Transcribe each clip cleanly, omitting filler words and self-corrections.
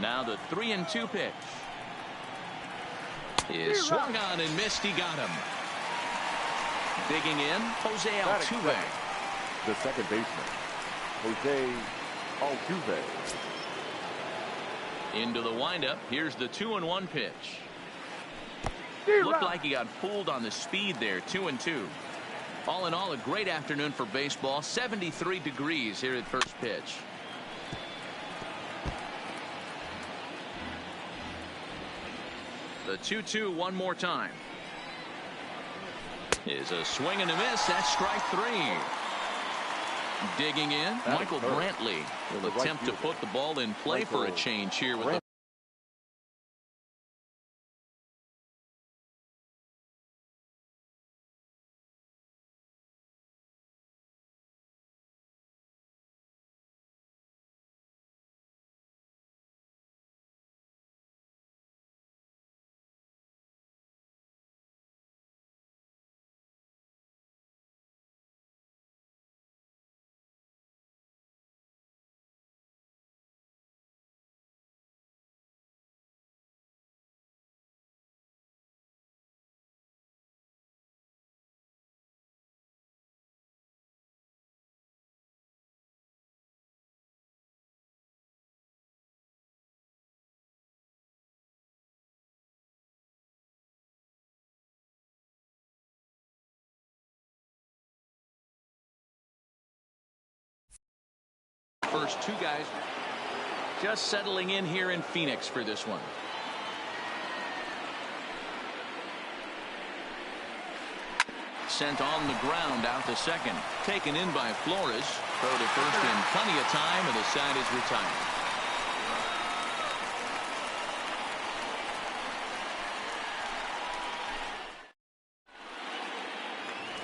Now the 3-2 pitch is swung on and missed. He got him. Digging in, Jose Altuve. The second baseman, Jose Altuve. Into the windup. Here's the 2-1 pitch. Looked like he got fooled on the speed there. 2-2. All in all, a great afternoon for baseball. 73 degrees here at first pitch. The 2-2 one more time. Is a swing and a miss. That's strike 3. Digging in, Michael Brantley will attempt to put the ball in play for a change here with the first two guys just settling in here in Phoenix for this one. Sent on the ground out to second. Taken in by Flores. Throw to first in plenty of time, and the side is retired.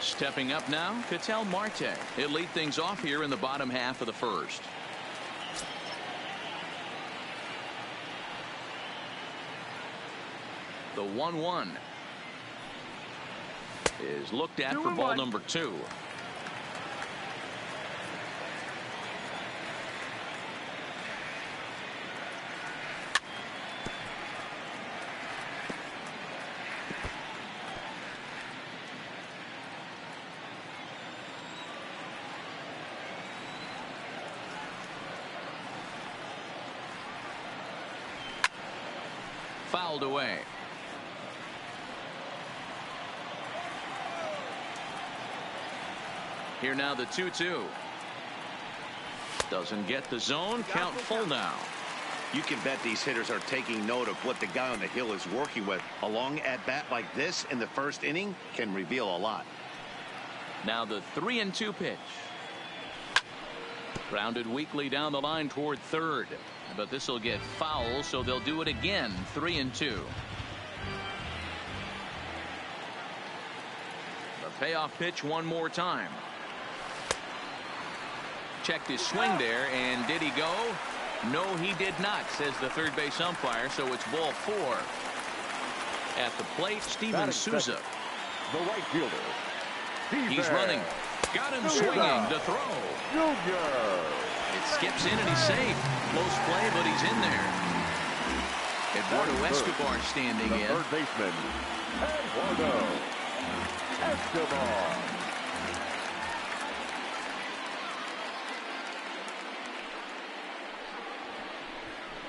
Stepping up now, Ketel Marte. He'll lead things off here in the bottom half of the first. The 1-1 is looked at for ball number 2. Fouled away. Here now the 2-2. Doesn't get the zone. Count full now. You can bet these hitters are taking note of what the guy on the hill is working with. A long at bat like this in the first inning can reveal a lot. Now the 3-2 pitch. Grounded weakly down the line toward third. But this will get foul, so they'll do it again. 3-2. The payoff pitch one more time. Checked his swing there, and did he go? No, he did not, says the third base umpire, so it's ball 4. At the plate, Steven Souza. The right fielder. He's running. Got him swinging. The throw. It skips in, and he's safe. Close play, but he's in there. Eduardo Escobar standing in. Third baseman, Eduardo Escobar.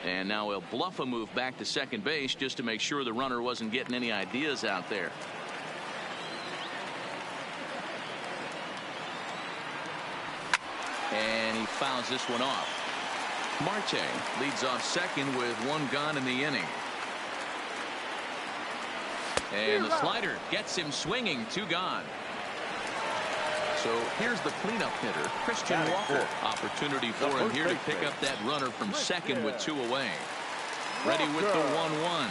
And now he'll bluff a move back to second base just to make sure the runner wasn't getting any ideas out there. And he fouls this one off. Marte leads off second with 1 gone in the inning. And the slider gets him swinging. 2 gone. So here's the cleanup hitter, Christian Walker. Opportunity for him here to pick up that runner from second with 2 away. Ready with the 1-1.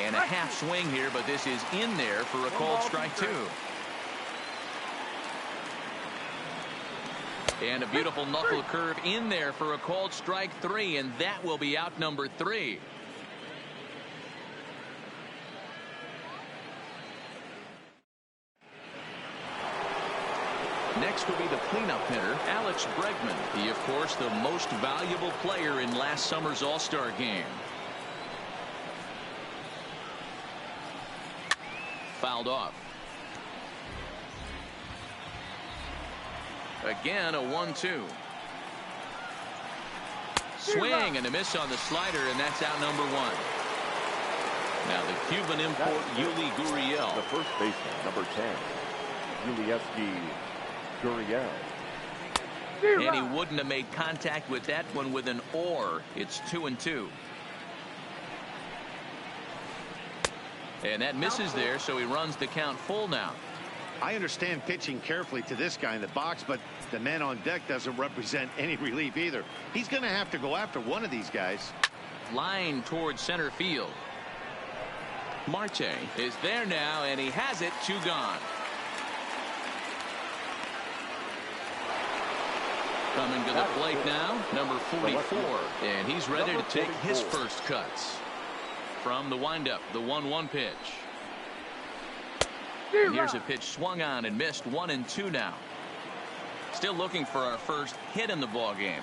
And a half swing here, but this is in there for a called strike 2. And a beautiful knuckle curve in there for a called strike 3, and that will be out number 3. Next will be the cleanup hitter, Alex Bregman. He, of course, the most valuable player in last summer's All-Star game. fouled off. Again, a 1-2. Swing and a miss on the slider, and that's out number 1. Now the Cuban import, Yuli Gurriel. The first baseman, number 10, Yuli Gurriel. And he wouldn't have made contact with that one with an or. It's 2-2. And that misses there, so he runs the count full now. I understand pitching carefully to this guy in the box, but the man on deck doesn't represent any relief either. He's going to have to go after one of these guys. Line towards center field. Marte is there now, and he has it. 2 gone. Coming to the plate now, number 44, and he's ready to take his first cuts. From the windup, the 1-1 pitch. And here's a pitch swung on and missed. 1-2 now. Still looking for our first hit in the ball game.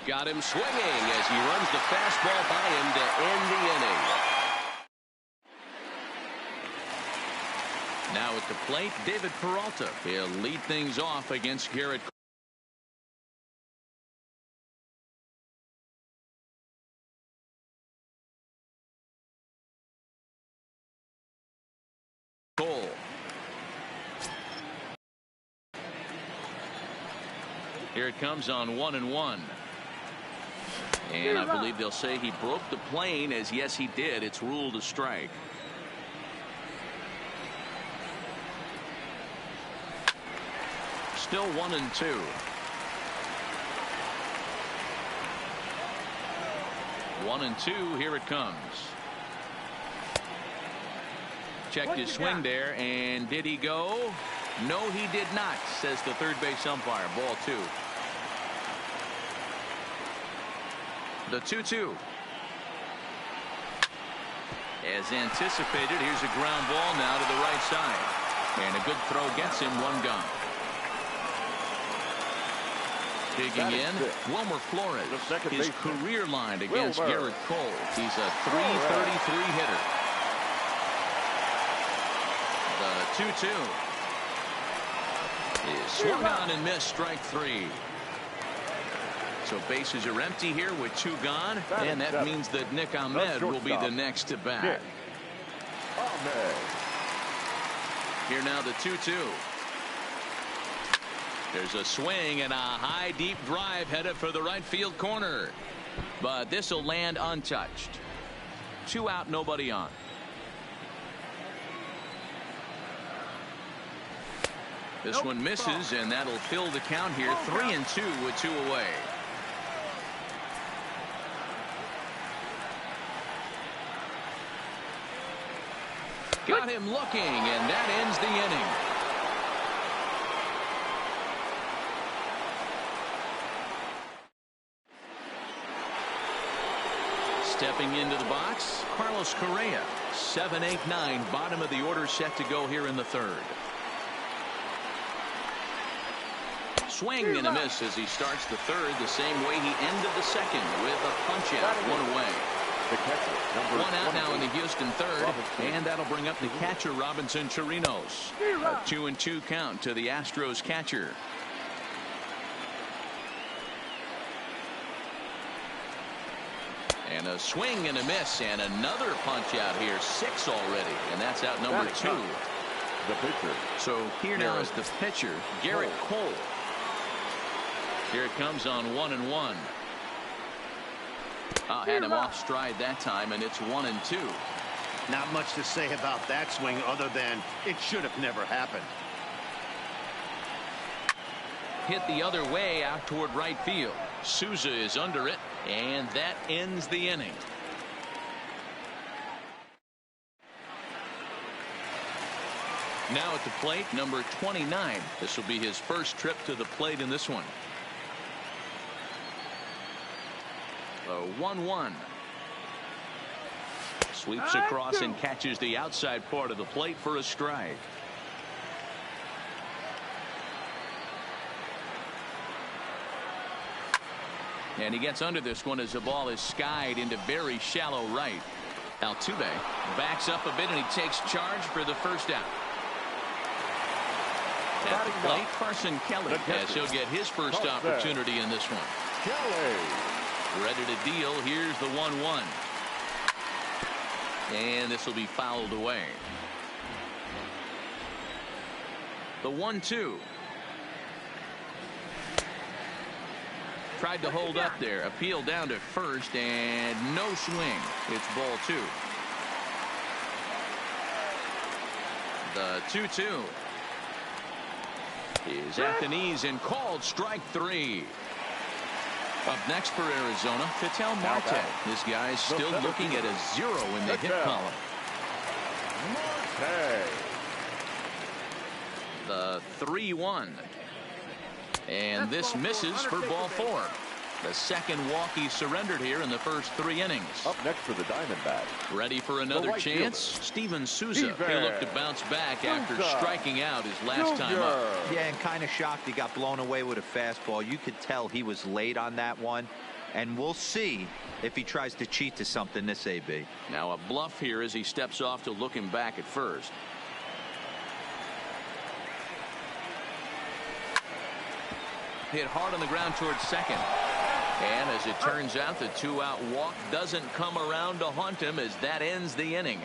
Got him swinging as he runs the fastball by him to end the inning. Now at the plate, David Peralta. He'll lead things off against Garrett Cole. Here it comes on 1-1. And I believe they'll say he broke the plane, as yes he did. It's ruled a strike. Still 1-2. 1-2. Here it comes. Checked his swing there, and did he go? No, he did not, says the third base umpire. Ball 2. The 2-2. As anticipated, here's a ground ball now to the right side. And a good throw gets him. 1 gone. Digging in, Wilmer Flores. His career line against Garrett Cole. He's a .333 hitter. The 2-2 is swung on and missed. Strike 3. So bases are empty here with 2 gone, and that means that Nick Ahmed will be the next to bat. Here now the 2-2. There's a swing and a high deep drive headed for the right field corner, but this will land untouched. 2 out, nobody on. This one misses, and that'll fill the count here. 3-2 with 2 away. Got him looking, and that ends the inning. Stepping into the box, Carlos Correa. 7, 8, 9, bottom of the order set to go here in the 3rd. Swing and a miss as he starts the 3rd the same way he ended the 2nd with a punch out. 1 away. The catcher, 1 out now in the Houston 3rd, and that'll bring up the catcher, Robinson Chirinos. A 2-2 count to the Astros catcher. And a swing and a miss, and another punch out here. 6 already, and that's out number 2. The pitcher. So here now is the pitcher, Garrett Cole. Here it comes on 1-1. Had him off stride that time, and it's 1-2. Not much to say about that swing other than it should have never happened. Hit the other way out toward right field. Souza is under it, and that ends the inning. Now at the plate, number 29. This will be his first trip to the plate in this one. 1-1. Sweeps across and catches the outside part of the plate for a strike. And he gets under this one as the ball is skied into very shallow right. Altuve backs up a bit and he takes charge for the first out. At the plate, Carson Kelly, as he'll get his first opportunity in this one. Ready to deal. Here's the 1-1. And this will be fouled away. The 1-2. Tried to hold up there. Appeal down to first and no swing. It's ball 2. The 2-2 is at the knees and called strike 3. Up next for Arizona, Ketel Marte. This guy's still looking at a 0 in the hit column. The 3-1. And this misses for ball 4. The second walk he surrendered here in the first 3 innings. Up next for the Diamondbacks. Ready for another chance? Steven Souza. He'll look to bounce back after striking out his last time up. Yeah, and kind of shocked he got blown away with a fastball. You could tell he was late on that one. And we'll see if he tries to cheat to something this AB. Now a bluff here as he steps off to look him back at first. Hit hard on the ground towards second. And as it turns out, the 2-out walk doesn't come around to haunt him as that ends the inning.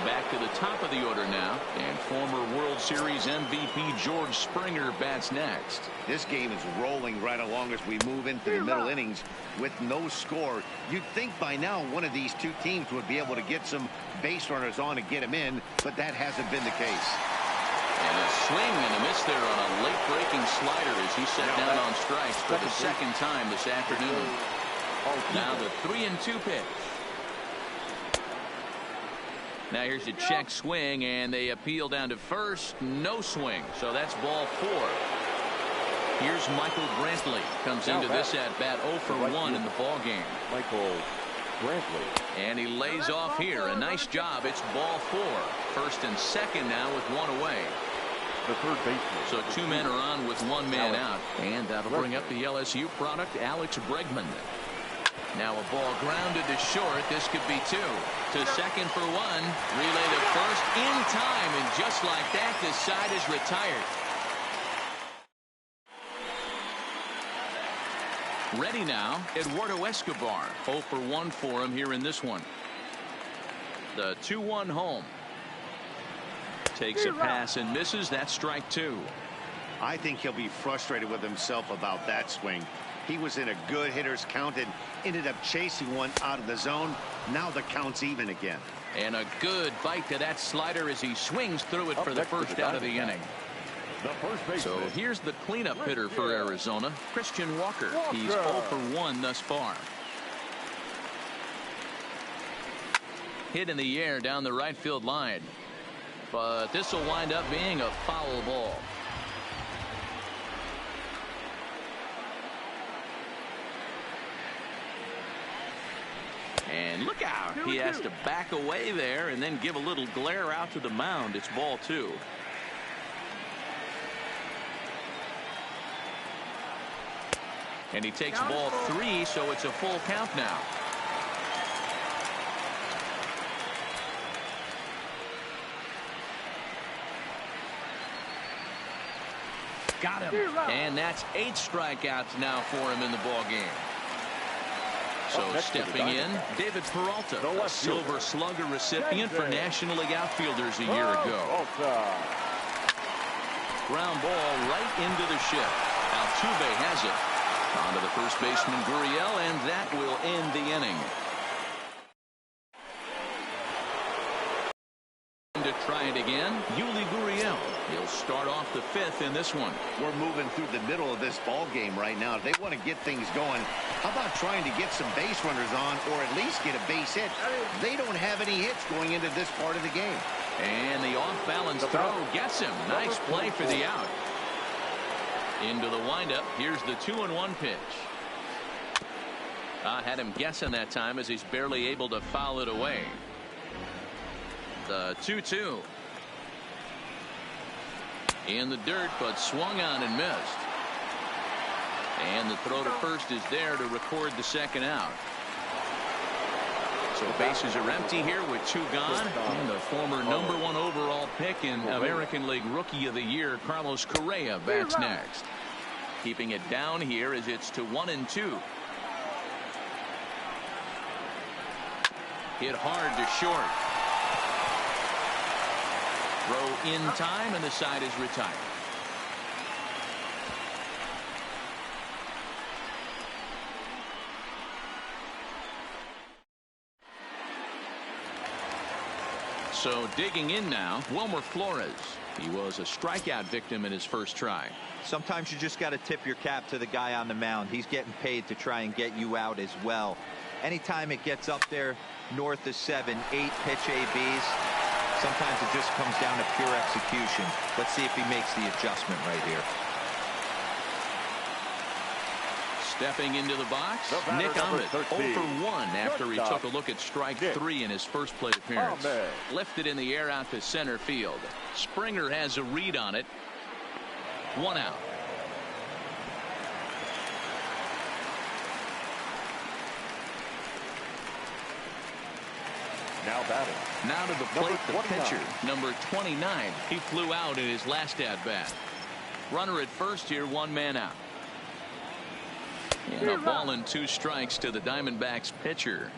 Back to the top of the order now, and former World Series MVP George Springer bats next. This game is rolling right along as we move into the middle innings with no score. You'd think by now one of these two teams would be able to get some base runners on to get them in, but that hasn't been the case. And a swing and a miss there on a late-breaking slider as he set down on strikes for the second time this afternoon. Now the 3-2 pitch. Now here's a check swing, and they appeal down to first. No swing, so that's ball 4. Here's Michael Brantley. Comes into this at-bat 0 for 1 in the ball game. Michael Brantley. And he lays off here. A nice job. It's ball 4. First and second now with 1 away. The third baseman. So 2 men are on with 1 man out. And that'll bring up the LSU product, Alex Bregman. Now a ball grounded to short. This could be 2. To second for 1. Relay to first in time. And just like that, the side is retired. Ready now, Eduardo Escobar. 0 for 1 for him here in this one. The 2-1 home. Takes a pass and misses. That's strike 2. I think he'll be frustrated with himself about that swing. He was in a good hitter's count and ended up chasing one out of the zone. Now the count's even again. And a good bite to that slider as he swings through it for the first out of the inning. So here's the cleanup hitter for Arizona, Christian Walker. He's 0 for 1 thus far. Hit in the air down the right field line. But this will wind up being a foul ball. And look out. He has to back away there and then give a little glare out to the mound. It's ball 2. And he takes ball 3, so it's a full count now. Got him. And that's 8 strikeouts now for him in the ball game. So stepping in, David Peralta, a Silver Slugger recipient for National League outfielders a year ago. Ground ball right into the shift. Altuve has it. On to the first baseman, Gurriel, and that will end the inning. To try it again, Yuli Gurriel. He'll start off the 5th in this one. We're moving through the middle of this ball game right now. They want to get things going. How about trying to get some base runners on or at least get a base hit? They don't have any hits going into this part of the game. And the off-balance throw gets him. Nice play for the out. Into the windup. Here's the 2-1 pitch. Had him guessing that time as he's barely able to foul it away. The 2-2. In the dirt, but swung on and missed. And the throw to first is there to record the second out. So bases are empty here with 2 gone. And the former #1 overall pick in American League Rookie of the Year, Carlos Correa, bats next. Keeping it down here as it's to 1-2. Hit hard to short. Throw in time, and the side is retired. So digging in now, Wilmer Flores. He was a strikeout victim in his first try. Sometimes you just got to tip your cap to the guy on the mound. He's getting paid to try and get you out as well. Anytime it gets up there north of 7, 8 pitch ABs, sometimes it just comes down to pure execution. Let's see if he makes the adjustment right here. Stepping into the box, Nick Ahmed, 0 for 1 after he took a look at strike 3 in his first plate appearance. Lifted in the air out to center field. Springer has a read on it. 1 out. Now batting. Now to the plate, the pitcher, number 29. He flew out in his last at-bat. Runner at first here, 1 man out. And a ball and 2 strikes to the Diamondbacks pitcher.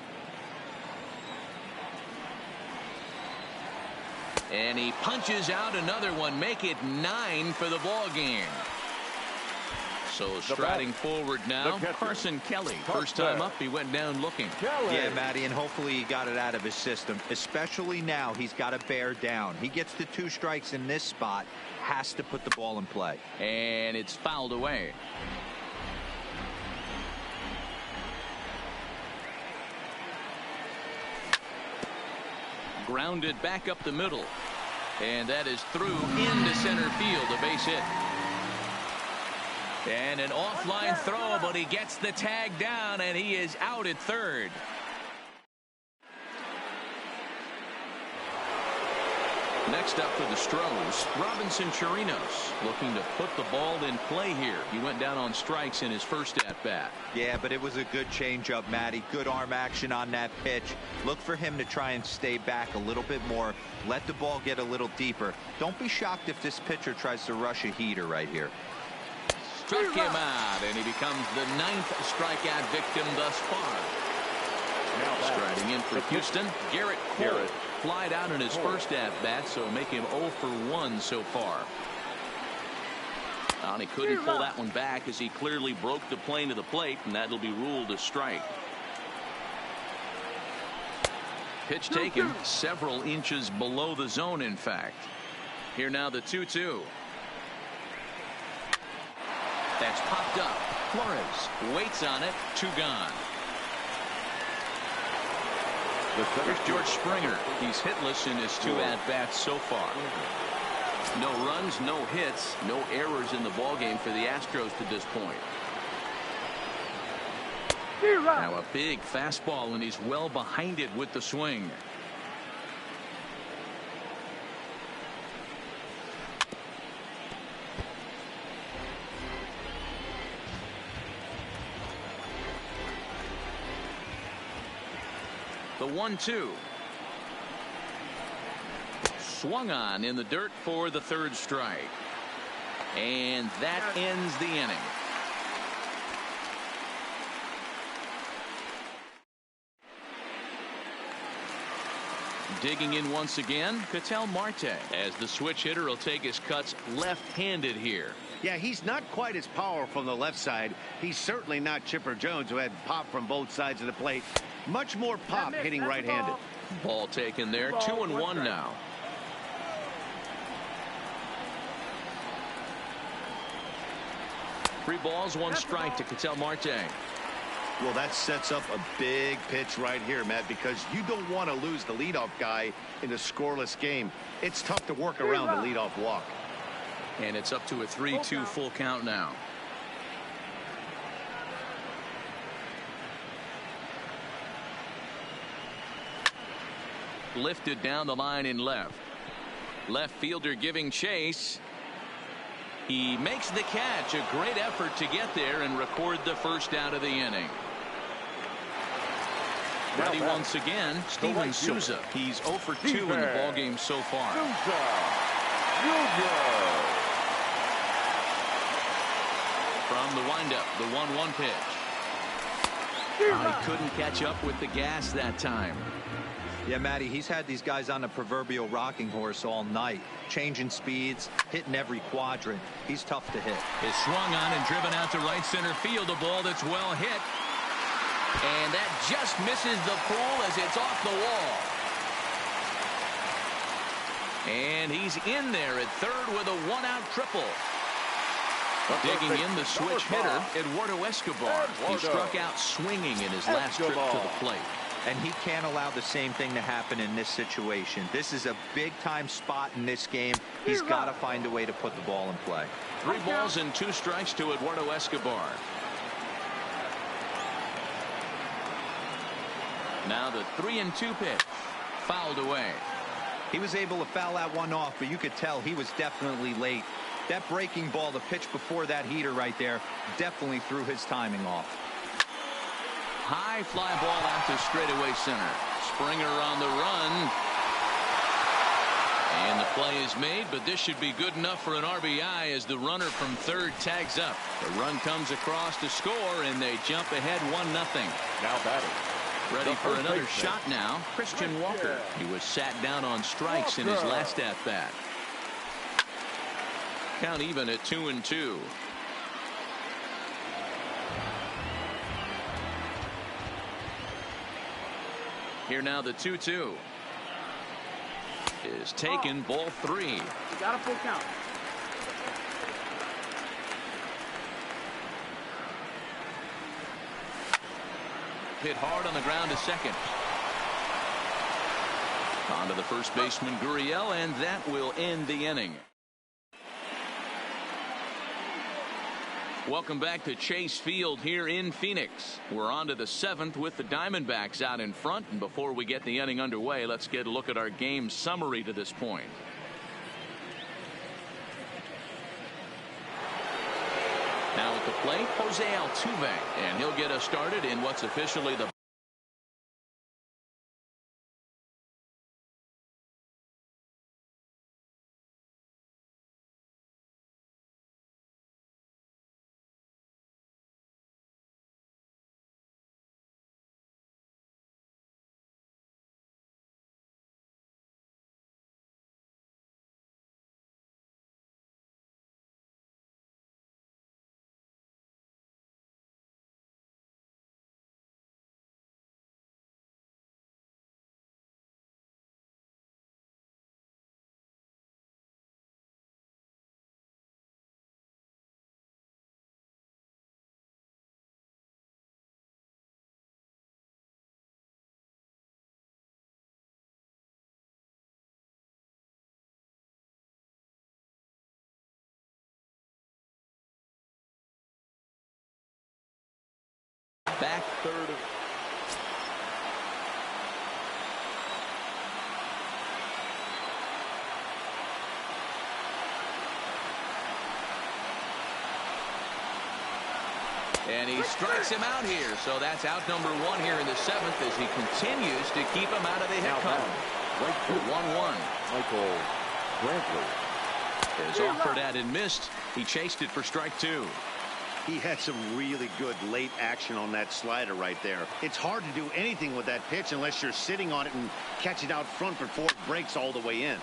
And he punches out another one, make it 9 for the ball game. So striding forward now, Carson Kelly. First time up, he went down looking. Yeah, Matty, and hopefully he got it out of his system. Especially now, he's got to bear down. He gets the 2 strikes in this spot, has to put the ball in play. And it's fouled away. Grounded back up the middle. And that is through into center field, a base hit. And an offline throw, but he gets the tag down, and he is out at third. Next up for the Stros, Robinson Chirinos, looking to put the ball in play here. He went down on strikes in his first at-bat. Yeah, but it was a good changeup, Matty. Good arm action on that pitch. Look for him to try and stay back a little bit more. Let the ball get a little deeper. Don't be shocked if this pitcher tries to rush a heater right here. Struck him out, and he becomes the 9th strikeout victim thus far. Striding in for Houston, Garrett Cole. Flied out in his first at-bat, so make him 0 for 1 so far. And he couldn't pull that one back as he clearly broke the plane to the plate, and that'll be ruled a strike. Pitch taken several inches below the zone, in fact. Here now the 2-2. That's popped up. Flores waits on it. 2 gone. Here's George Springer. He's hitless in his 2 at-bats so far. No runs, no hits, no errors in the ballgame for the Astros to this point. Now a big fastball, and he's well behind it with the swing. The 1-2. Swung on in the dirt for the 3rd strike. And that ends the inning. Digging in once again, Ketel Marte, as the switch hitter will take his cuts left-handed here. Yeah, he's not quite as powerful on the left side. He's certainly not Chipper Jones, who had pop from both sides of the plate. Much more pop hitting right-handed. Ball taken there. 2-1 now. Three balls, 1 strike to Ketel Marte. Well, that sets up a big pitch right here, Matt, because you don't want to lose the leadoff guy in a scoreless game. It's tough to work around the leadoff walk. And it's up to a 3-2 full count now. lifted down the line in left. Left fielder giving chase. He makes the catch. A great effort to get there and record the first out of the inning. Ready once again, Steven Souza. He's 0 for 2 in the ballgame so far. From the windup, the 1-1 pitch. He couldn't catch up with the gas that time. Yeah, Matty, he's had these guys on the proverbial rocking horse all night, changing speeds, hitting every quadrant. He's tough to hit. Is swung on and driven out to right center field. A ball that's well hit. And that just misses the pool as it's off the wall. And he's in there at third with a 1-out triple. Digging in the switch hitter, Eduardo Escobar. He struck out swinging in his last trip to the plate. And he can't allow the same thing to happen in this situation. This is a big-time spot in this game. He's got to find a way to put the ball in play. 3 balls and 2 strikes to Eduardo Escobar. Now the 3-2 pitch. Fouled away. He was able to foul that one off, but you could tell he was definitely late. That breaking ball, the pitch before that heater right there, definitely threw his timing off. High fly ball out to straightaway center. Springer on the run. And the play is made, but this should be good enough for an RBI as the runner from third tags up. The run comes across to score, and they jump ahead 1-0. Now batting. Ready for another shot now, Christian Walker. He was sat down on strikes in his last at-bat. Count even at 2-2. Here now the 2-2 is taken. Ball 3. You got a full count. Hit hard on the ground to second. On to the first baseman Gurriel, and that will end the inning. Welcome back to Chase Field here in Phoenix. We're on to the 7th with the Diamondbacks out in front. And before we get the inning underway, let's get a look at our game summary to this point. Now at the plate, Jose Altuve, and he'll get us started in what's officially the back third of and he strikes him out here. So that's out number 1 here in the 7th as he continues to keep him out of the hit column. 1-1. Michael Brantley Is offered at and missed. He chased it for strike 2. He had some really good late action on that slider right there. It's hard to do anything with that pitch unless you're sitting on it and catch it out front before it breaks all the way in.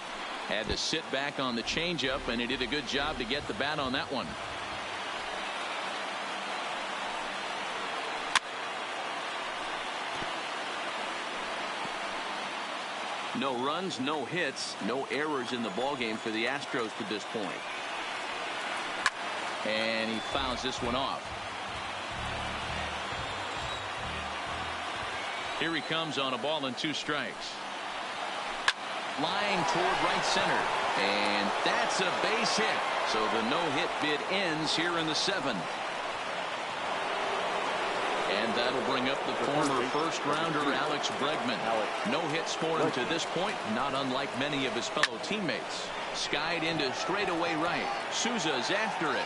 Had to sit back on the changeup, and he did a good job to get the bat on that one. No runs, no hits, no errors in the ballgame for the Astros to this point. And he fouls this one off. Here he comes on a ball and 2 strikes. Line toward right center. And that's a base hit. So the no-hit bid ends here in the 7th. And that'll That'll bring up the former first-rounder Alex Bregman. No hits for him to this point, not unlike many of his fellow teammates. Skied into straightaway right. Souza's after it.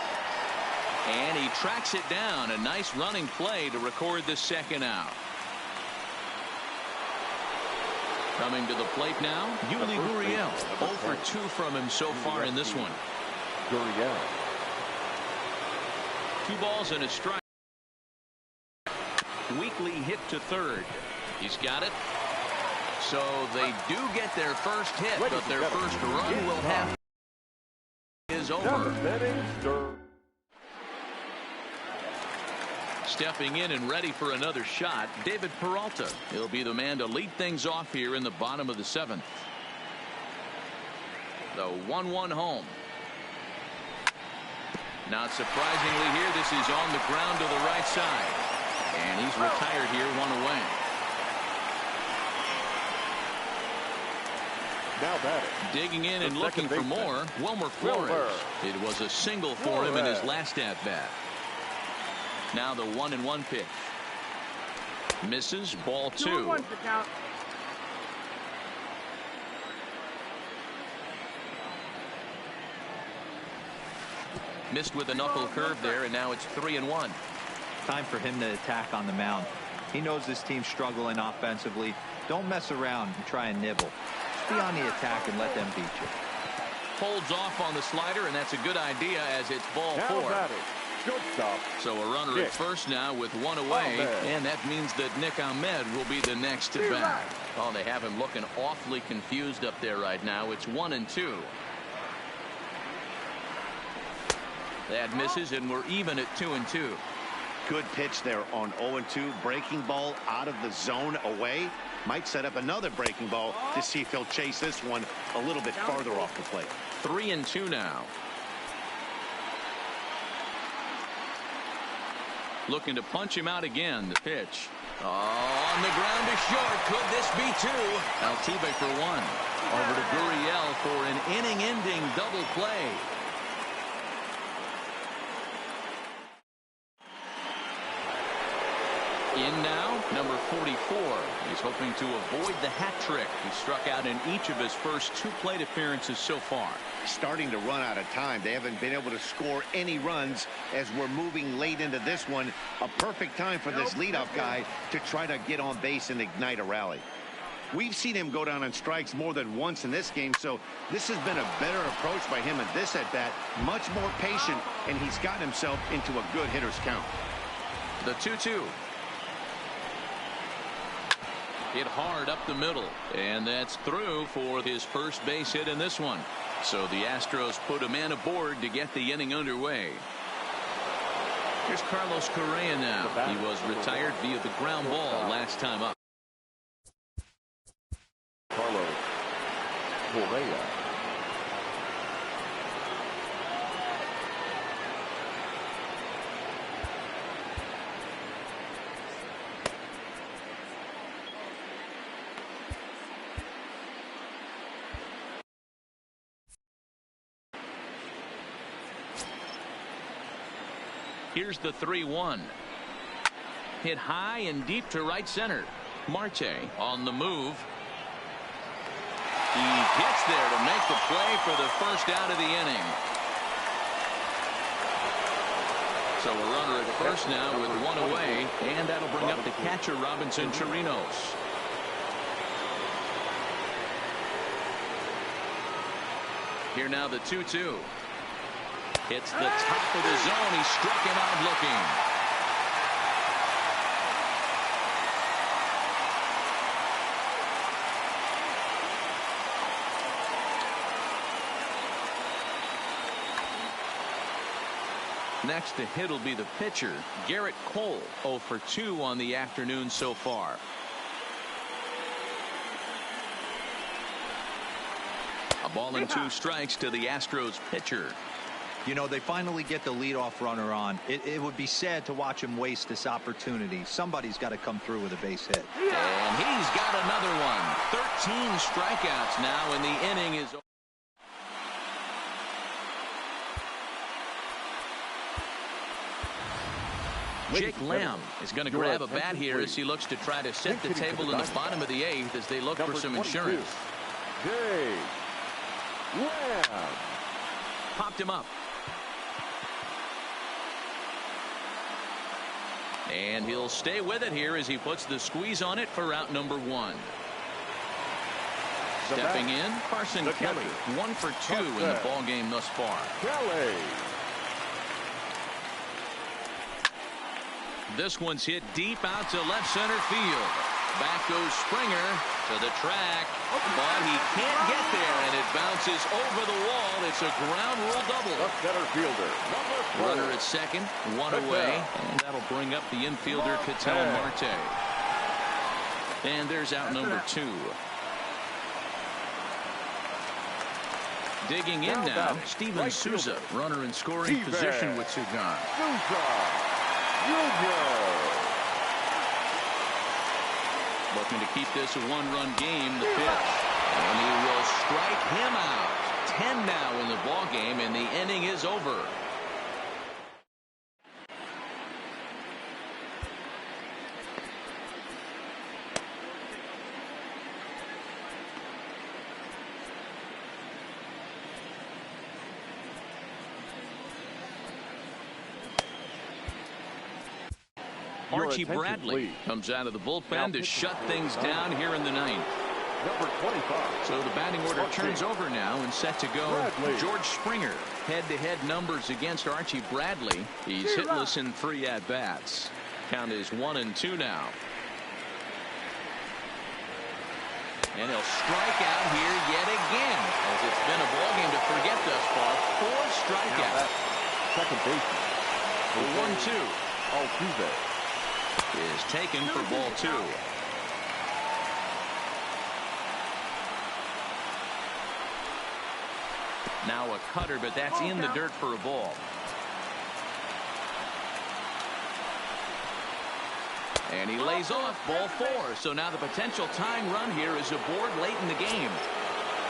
And he tracks it down. A nice running play to record the second out. Coming to the plate now, Yuli Gurriel. 0 for 2 from him so far in this one. Gurriel. 2 balls and a strike. Weekly hit to third. He's got it. So they do get their first hit, but their first run will have is over. Stepping in and ready for another shot, David Peralta. He'll be the man to lead things off here in the bottom of the 7th. The 1-1 home. Not surprisingly here, this is on the ground to the right side. And he's retired here, 1 away. Now batting. Digging in and looking for more, Wilmer Flores. It was a single for him in his last at-bat. Now the 1-1 pitch. Misses, ball 2. Missed with a knuckle curve there, and now it's 3-1. Time for him to attack on the mound. He knows this team's struggling offensively. Don't mess around and try and nibble. Just be on the attack and let them beat you. Holds off on the slider, and that's a good idea as it's ball 4. So a runner at first now with 1 away, and that means that Nick Ahmed will be the next to bat. Oh, they have him looking awfully confused up there right now. It's 1-2. That misses, and we're even at 2-2. Good pitch there on 0-2. Breaking ball out of the zone away. Might set up another breaking ball to see if he'll chase this one a little bit farther off the plate. 3-2 now. Looking to punch him out again. The pitch. Oh, on the ground is short. Could this be 2? Altuve for 1. Over to Gurriel for an inning-ending double play. In now, number 44. He's hoping to avoid the hat trick. He struck out in each of his first 2 plate appearances so far. Starting to run out of time. They haven't been able to score any runs as we're moving late into this one. A perfect time for this leadoff guy to try to get on base and ignite a rally. We've seen him go down on strikes more than once in this game, so this has been a better approach by him at this at-bat. Much more patient, and he's gotten himself into a good hitter's count. The 2-2. Hit hard up the middle, and that's through for his first base hit in this one. So the Astros put a man aboard to get the inning underway. Here's Carlos Correa now. He was retired via the ground ball last time up. Carlos Correa. Here's the 3-1. Hit high and deep to right center. Marte on the move. He gets there to make the play for the first out of the inning. So a runner at first now with 1 away, and that'll bring up the catcher Robinson Chirinos. Here now the 2-2. Hits the top of the zone. He struck him out looking. Next to hit will be the pitcher, Garrett Cole. 0 for 2 on the afternoon so far. A ball and 2 strikes to the Astros pitcher. You know, they finally get the leadoff runner on. It would be sad to watch him waste this opportunity. Somebody's got to come through with a base hit. And he's got another one. 13 strikeouts now, and the inning is over. Jake Lamb is going to grab a bat here as he looks to try to set the table in the bottom of the 8th as they look for some insurance. Jake Lamb. Popped him up. And he'll stay with it here as he puts the squeeze on it for out number 1. Stepping in, Carson Kelly, 1 for 2 in the ball game thus far. Kelly. This one's hit deep out to left center field. Back goes Springer to the track, but he can't get there, and it bounces over the wall. It's a ground rule double. The center fielder, number 4. Runner at second, 1 away, and that'll bring up the infielder Ketel Marte. And there's out number 2. Digging in now, Steven Souza, runner in scoring position with 2 gone. Looking to keep this a 1-run game, the pitch. And he will strike him out. 10 now in the ball game, and the inning is over. Archie Bradley comes out of the bullpen to shut things down here in the 9th. Number 25. So the batting order turns over now and set to go. George Springer. Head-to-head numbers against Archie Bradley. He's hitless in 3 at-bats. Count is 1-2 now. And he'll strike out here yet again, as it's been a ball game to forget thus far. 4 strikeouts. Second baseman. The 1-2. Altuve is taken for ball 2. Now a cutter, but that's in the dirt for a ball. And he lays off ball 4. So now the potential tying run here is aboard late in the game.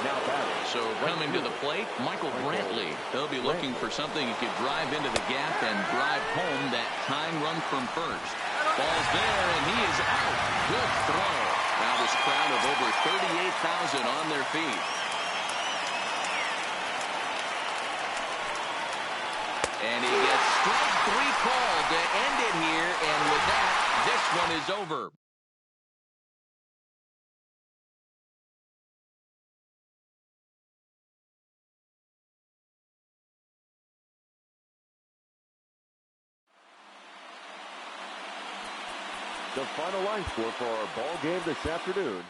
now batting. So coming to the plate, Michael Brantley. They'll be looking for something he could drive into the gap and drive home that tying run from first. Ball's there, and he is out. Good throw. Now this crowd of over 38,000 on their feet. And he gets strike 3 called to end it here, and with that, this one is over. The final line score for our ball game this afternoon.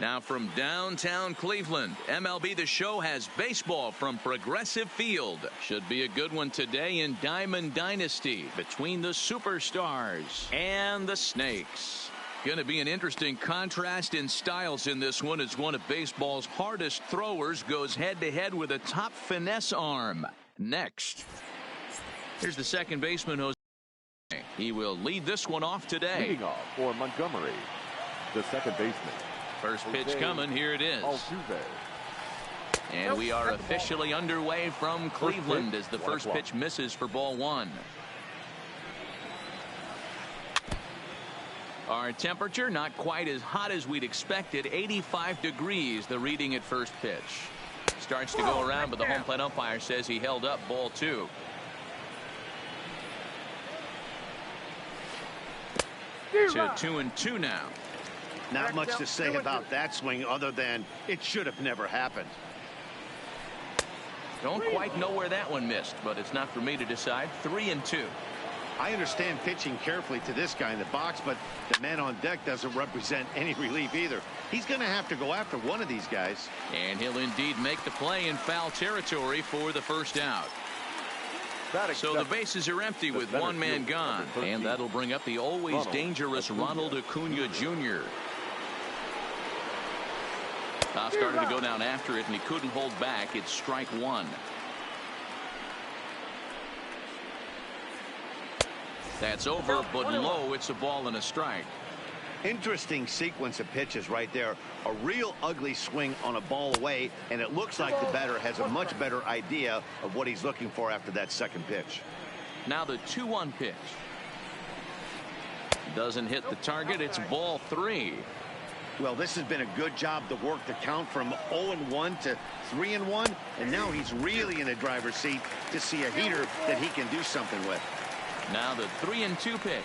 Now from downtown Cleveland, MLB The Show has baseball from Progressive Field. Should be a good one today in Diamond Dynasty between the Superstars and the Snakes. Going to be an interesting contrast in styles in this one as one of baseball's hardest throwers goes head-to-head with a top finesse arm. Next, here's the second baseman, Jose. He will lead this one off today. Leading off for Montgomery, the second baseman. First pitch coming. Here it is. And we are officially underway from Cleveland as the first pitch misses for ball one. Our temperature not quite as hot as we'd expected. 85 degrees the reading at first pitch. Starts to go around, but the home plate umpire says he held up ball two. To 2-2 now. Not much to say about that swing other than it should have never happened. Don't quite know where that one missed, but it's not for me to decide. 3-2. I understand pitching carefully to this guy in the box, but the man on deck doesn't represent any relief either. He's going to have to go after one of these guys. And he'll indeed make the play in foul territory for the first out. So the bases are empty with one man gone, and that'll bring up the always dangerous Ronald Acuna Jr. Started to go down after it, and he couldn't hold back. It's strike one. That's over, but low. It's a ball and a strike. Interesting sequence of pitches right there. A real ugly swing on a ball away, and it looks like the batter has a much better idea of what he's looking for after that second pitch. Now the 2-1 pitch. Doesn't hit the target. It's ball three. Well, this has been a good job to work the count from 0-1 to 3-1, and now he's really in the driver's seat to see a heater that he can do something with. Now the 3-2 pitch.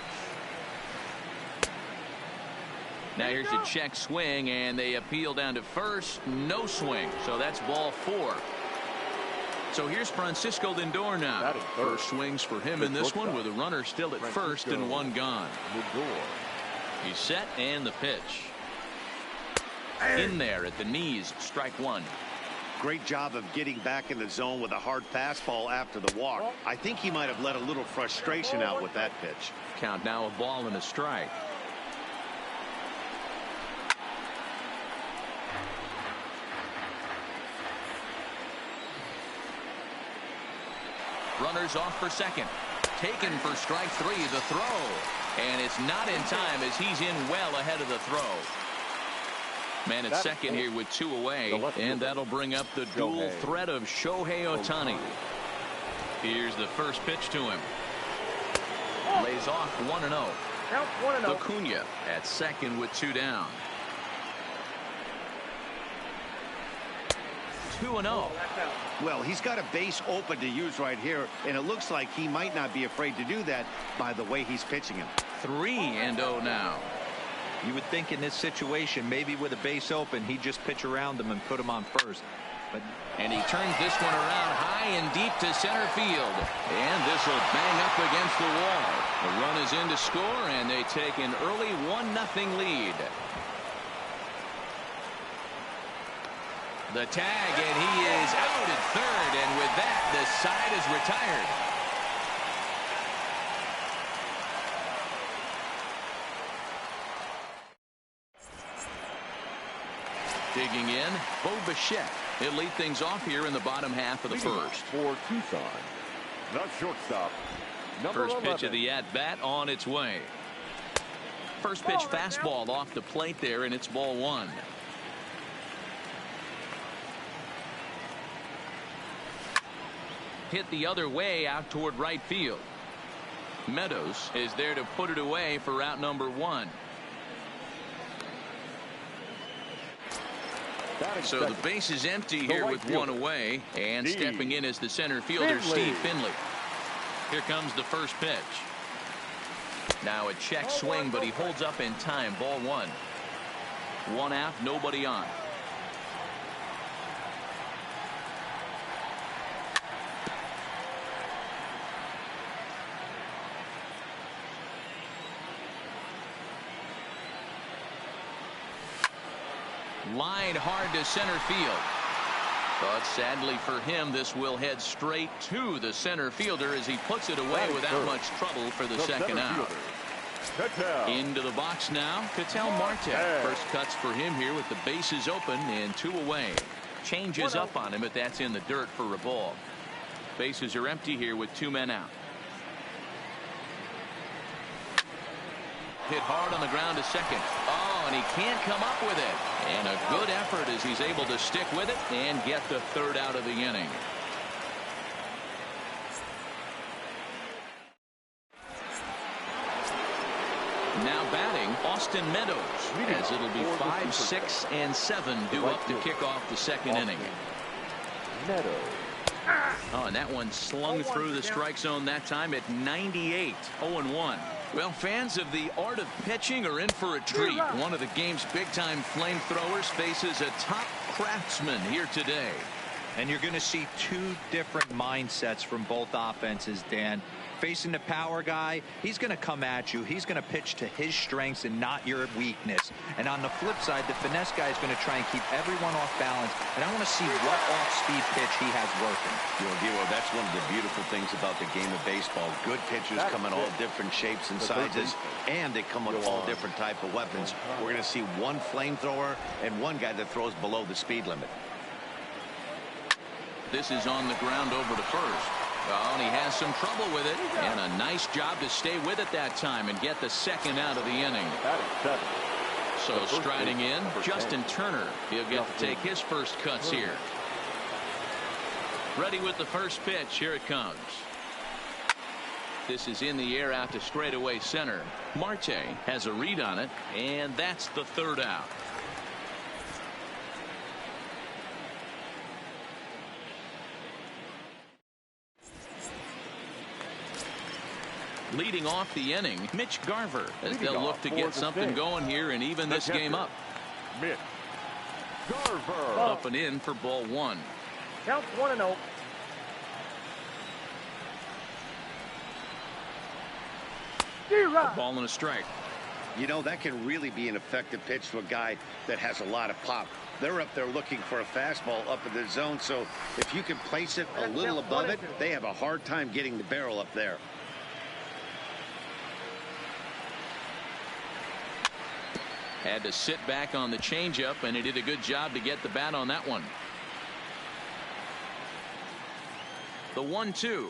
Now here's a check swing, and they appeal down to first. No swing, so that's ball four. So here's Francisco Lindor now. First swings for him in this one with a runner still at first and one gone. He's set, and the pitch. In there at the knees, strike one. Great job of getting back in the zone with a hard fastball after the walk. I think he might have let a little frustration out with that pitch. Count now a ball and a strike. Runners off for second. Taken for strike three, the throw. And it's not in time as he's in well ahead of the throw. Man at second here with two away, and that'll bring up the dual threat of Shohei Ohtani. Here's the first pitch to him. Lays off 1-0. Acuna at second with two down. 2-0. Well, he's got a base open to use right here, and it looks like he might not be afraid to do that by the way he's pitching him. 3-0 now. You would think in this situation, maybe with a base open, he'd just pitch around them and put him on first. And he turns this one around high and deep to center field. And this will bang up against the wall. The run is in to score, and they take an early 1-0 lead. The tag, and he is out at third, and with that, the side is retired. Digging in, Bo Bichette. He'll lead things off here in the bottom half of the first. For Tucson, the shortstop, First pitch of the at-bat on its way. First pitch fastball off the plate there, and it's ball one. Hit the other way out toward right field. Meadows is there to put it away for out number one. So the base is empty here with one away, and stepping in is the center fielder Steve Finley. Here comes the first pitch. Now a check swing, but he holds up in time. Ball one. One out, nobody on. Lined hard to center field. But sadly for him, this will head straight to the center fielder as he puts it away without much trouble for the second out. Into the box now, Ketel Marte. First cuts for him here with the bases open and 2 away. Changes up on him, but that's in the dirt for a ball. Bases are empty here with 2 men out. Hit hard on the ground to second. Oh, and he can't come up with it. And a good effort as he's able to stick with it and get the 3rd out of the inning. Now batting, Austin Meadows, as it'll be 5, 6, and 7 due up to kick off the 2nd inning. Meadows. Oh, and that one slung through the strike zone that time at 98, 0-1. Well, fans of the art of pitching are in for a treat. One of the game's big-time flamethrowers faces a top craftsman here today. And you're going to see 2 different mindsets from both offenses, Dan. Facing the power guy, he's going to come at you. He's going to pitch to his strengths and not your weakness. And on the flip side, the finesse guy is going to try and keep everyone off balance. And I want to see what off-speed pitch he has working. You know, Dilo, that's one of the beautiful things about the game of baseball. Good pitchers come in all different shapes and sizes, and they come with all different type of weapons. We're going to see one flamethrower and one guy that throws below the speed limit. This is on the ground over to first. Oh, and he has some trouble with it. And a nice job to stay with it that time and get the 2nd out of the inning. So striding in, Justin Turner. He'll get to take his first cuts here. Ready with the first pitch. Here it comes. This is in the air out to straightaway center. Marte has a read on it, and that's the 3rd out. Leading off the inning, Mitch Garver, as they'll look to get something going here and even this game up. Mitch Garver. Up and in for ball 1. Count 1-0. A ball and a strike. You know, that can really be an effective pitch to a guy that has a lot of pop. They're up there looking for a fastball up in the zone, so if you can place it a little above it, they have a hard time getting the barrel up there. Had to sit back on the changeup, and he did a good job to get the bat on that one. The 1-2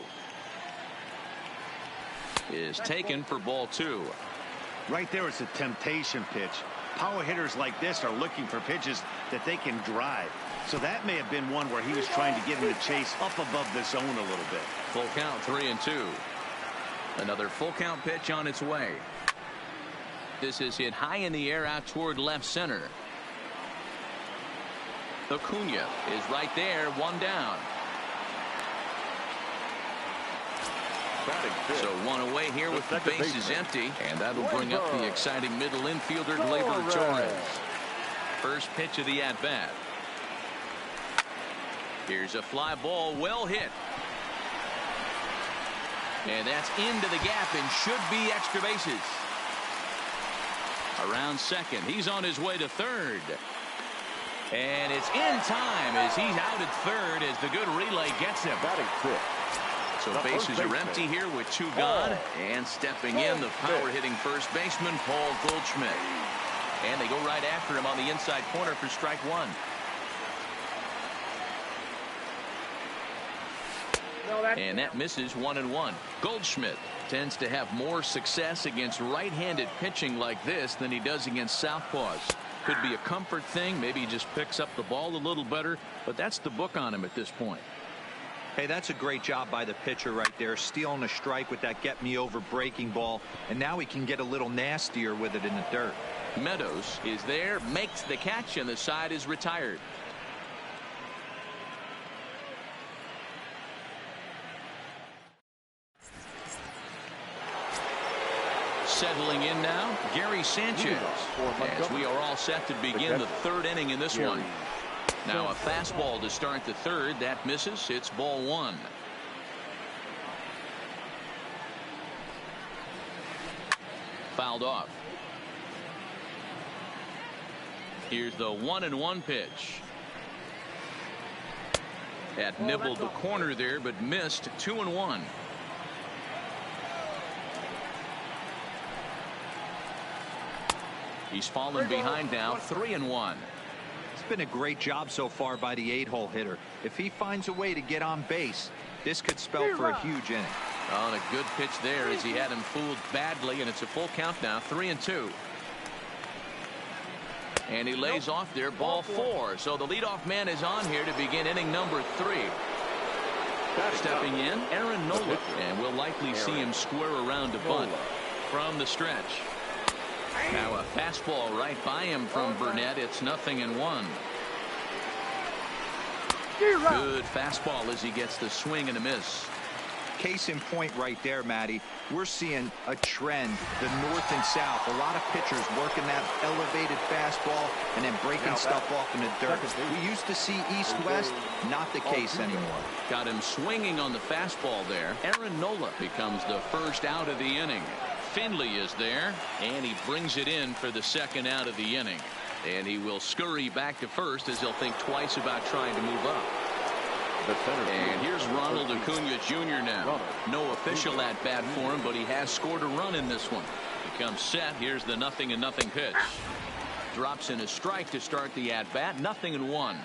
is taken for ball 2. Right there, it's a temptation pitch. Power hitters like this are looking for pitches that they can drive. So that may have been one where he was trying to get him to chase up above the zone a little bit. Full count, 3-2. Another full count pitch on its way. This is hit high in the air out toward left center. Acuna is right there, 1 down. So 1 away here with the bases empty, and that'll bring up the exciting middle infielder Gleyber Torres. First pitch of the at-bat. Here's a fly ball, well hit. And that's into the gap and should be extra bases. Around second, he's on his way to third. And it's in time as he's out at third as the good relay gets him. So bases are empty here with 2 gone. And stepping in, the power-hitting first baseman, Paul Goldschmidt. And they go right after him on the inside corner for strike 1. And that misses 1-1. Goldschmidt tends to have more success against right-handed pitching like this than he does against southpaws. Could be a comfort thing. Maybe he just picks up the ball a little better, but that's the book on him at this point. Hey, that's a great job by the pitcher right there, stealing a strike with that get-me-over breaking ball, and now he can get a little nastier with it in the dirt. Meadows is there, makes the catch, and the side is retired. Settling in now, Gary Sanchez, as we are all set to begin the 3rd inning in this one. Now a fastball to start the 3rd. That misses. It's ball 1. Fouled off. Here's the 1-1 pitch. That nibbled the corner there, but missed. 2-1. He's fallen behind now. 3-1. It's been a great job so far by the 8-hole hitter. If he finds a way to get on base, this could spell for a huge inning. On a good pitch there as he had him fooled badly, and it's a full count now. 3-2. And he lays off there. Ball 4. So the leadoff man is on here to begin inning number 3. Stepping in, Aaron Nola, and we'll likely see him square around to bunt from the stretch. Now a fastball right by him from Burnett. It's 0-1. Good fastball as he gets the swing and a miss. Case in point right there, Matty. We're seeing a trend, the north and south. A lot of pitchers working that elevated fastball and then breaking stuff off in the dirt. We used to see east-west, not the case anymore. Got him swinging on the fastball there. Aaron Nola becomes the first out of the inning. Finley is there, and he brings it in for the second out of the inning. And he will scurry back to first as he'll think twice about trying to move up. And here's Ronald Acuna Jr. now. No official at bat for him, but he has scored a run in this one. He comes set. Here's the 0-0 pitch. Drops in a strike to start the at bat. 0-1.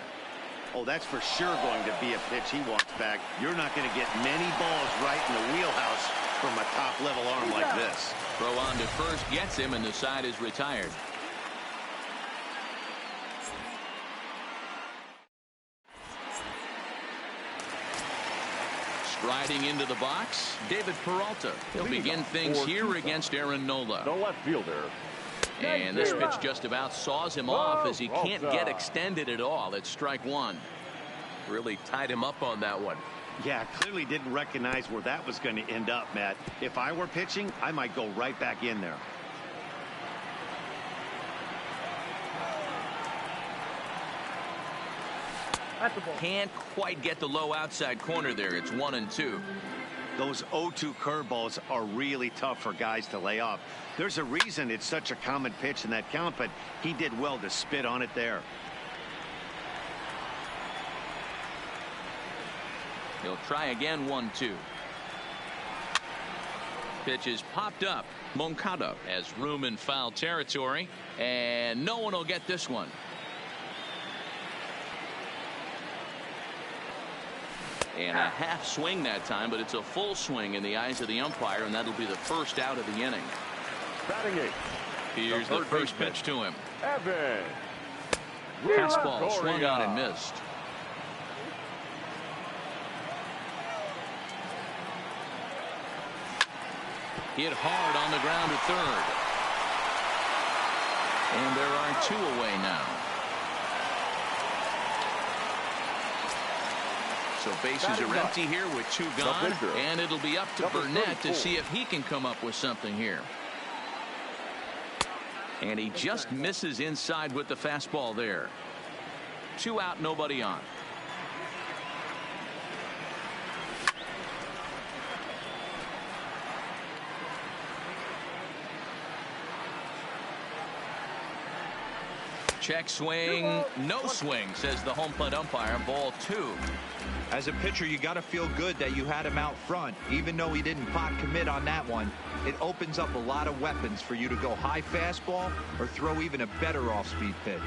Oh, that's for sure going to be a pitch he wants back. You're not going to get many balls right in the wheelhouse from a top-level arm like this. Throw on to first gets him, and the side is retired. Striding into the box, David Peralta. He'll begin things here against Aaron Nola. The left fielder. And this pitch just about saws him off as he can't get extended at all. It's strike 1. Really tied him up on that one. Yeah, clearly didn't recognize where that was going to end up, Matt. If I were pitching, I might go right back in there. Can't quite get the low outside corner there. It's 1-2. Those 0-2 curveballs are really tough for guys to lay off. There's a reason it's such a common pitch in that count, but he did well to spit on it there. He'll try again. 1-2. Pitch is popped up. Moncada has room in foul territory, and no one will get this one. And a half swing that time, but it's a full swing in the eyes of the umpire, and that'll be the first out of the inning. Batting 8. Here's the first pitch to him. Evan. Fastball swung on and missed. Hit hard on the ground to third. And there are 2 away now. So bases are empty here with 2 gone, and it'll be up to Burnett to see if he can come up with something here. And he just misses inside with the fastball there. 2 out, nobody on. Check swing, no swing, says the home plate umpire. Ball 2. As a pitcher, you got to feel good that you had him out front. Even though he didn't pot commit on that one, it opens up a lot of weapons for you to go high fastball or throw even a better off-speed pitch.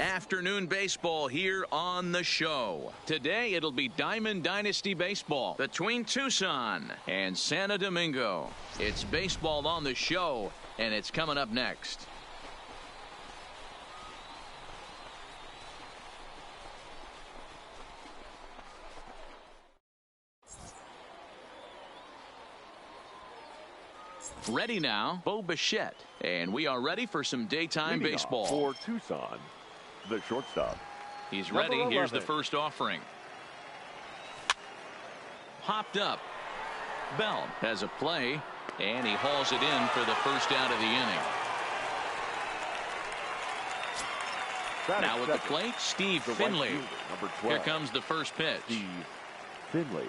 Afternoon baseball here on the show. Today it'll be Diamond Dynasty baseball between Tucson and Santo Domingo. It's baseball on the show, and it's coming up next. Ready now, Bo Bichette, and we are ready for some daytime baseball. For Tucson, the shortstop. He's ready. Here's the first offering. Popped up. Bell has a play, and he hauls it in for the first out of the inning. Now with the plate, Steve Finley. Here comes the first pitch. Steve Finley.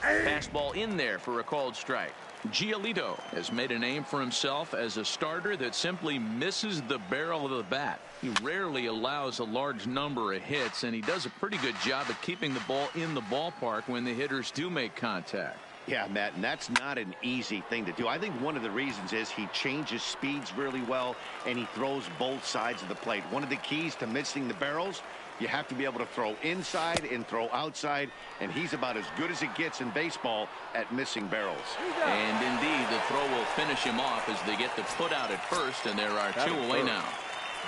Fastball in there for a called strike. Giolito has made a name for himself as a starter that simply misses the barrel of the bat. He rarely allows a large number of hits, and he does a pretty good job at keeping the ball in the ballpark when the hitters do make contact. Yeah, Matt, and that's not an easy thing to do. I think one of the reasons is he changes speeds really well, and he throws both sides of the plate. One of the keys to missing the barrels, you have to be able to throw inside and throw outside, and he's about as good as it gets in baseball at missing barrels. And indeed, the throw will finish him off as they get the put out at first, and there are two away now.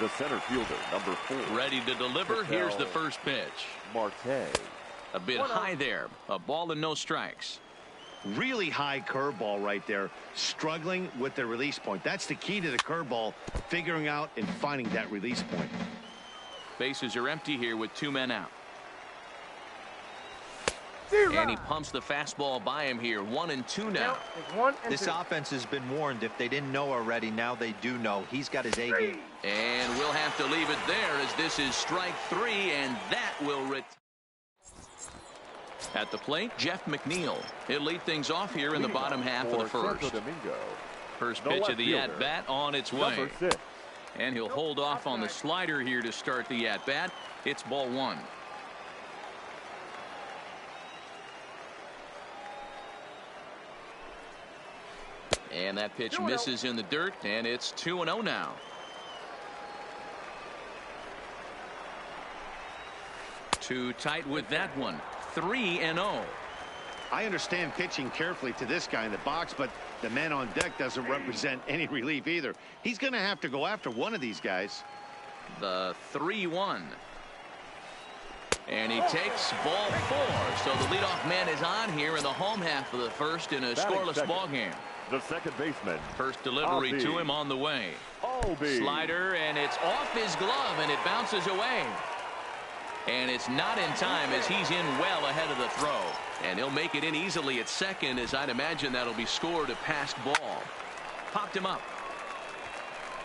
The center fielder, number 4. Ready to deliver. Here's the first pitch. Marte. A bit high there. A ball and no strikes. Really high curveball right there. Struggling with the release point. That's the key to the curveball, figuring out and finding that release point. Bases are empty here with 2 men out. And he pumps the fastball by him here. 1-2 now. This offense has been warned. If they didn't know already, now they do know. He's got his A game. And we'll have to leave it there as this is strike 3, and that will at the plate, Jeff McNeil. He'll lead things off here in the bottom half of the first. First pitch of the at-bat on its way. And he'll hold off on the slider here to start the at-bat. It's ball 1. And that pitch misses in the dirt, and it's 2-0 now. Too tight with that one. 3-0. I understand pitching carefully to this guy in the box, but the man on deck doesn't represent any relief either. He's going to have to go after one of these guys. The 3-1. And he takes ball 4. So the leadoff man is on here in the home half of the first in a scoreless ball game. The second baseman. First delivery to him on the way. Slider, and it's off his glove, and it bounces away. And it's not in time as he's in well ahead of the throw. And he'll make it in easily at second, as I'd imagine that'll be scored a passed ball. Popped him up.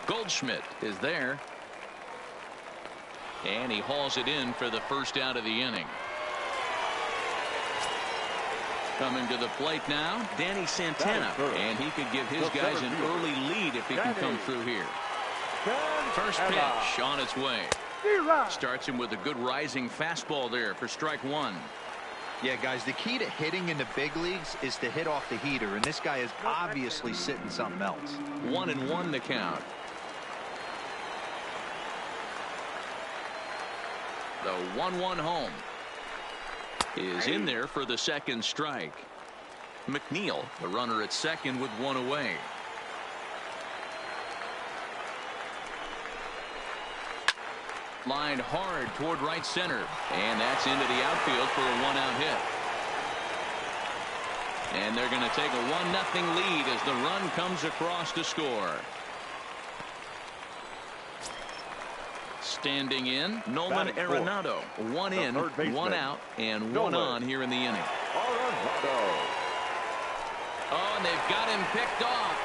Goldschmidt is there. And he hauls it in for the first out of the inning. Coming to the plate now, Danny Santana. And he could give his guys an early lead if he can come through here. First pitch on its way. Starts him with a good rising fastball there for strike 1. Yeah, guys, the key to hitting in the big leagues is to hit off the heater, and this guy is obviously sitting something else. 1-1 the count. The 1-1 home is in there for the second strike. McNeil, the runner at second with 1 away. Lined hard toward right center, and that's into the outfield for a 1-out hit. And they're going to take a 1-0 lead as the run comes across to score. Standing in, Nolan Arenado. 1 in, 1 out, and 1 on here in the inning. Oh, and they've got him picked off.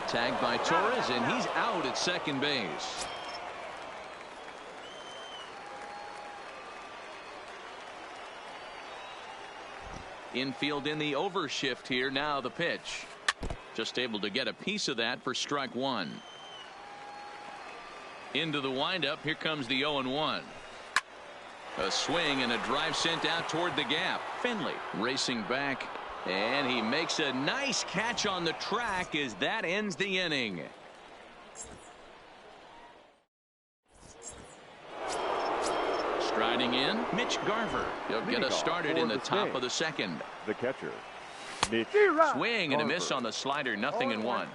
Tagged by Torres, and he's out at second base. Infield in the overshift here. Now the pitch. Just able to get a piece of that for strike 1. Into the windup. Here comes the 0-1. A swing and a drive sent out toward the gap. Finley racing back, and he makes a nice catch on the track as that ends the inning. Hitting in, Mitch Garver. He'll get us started in the top of the second. The catcher, Mitch Swing and a miss Garver. on the slider, 0-1.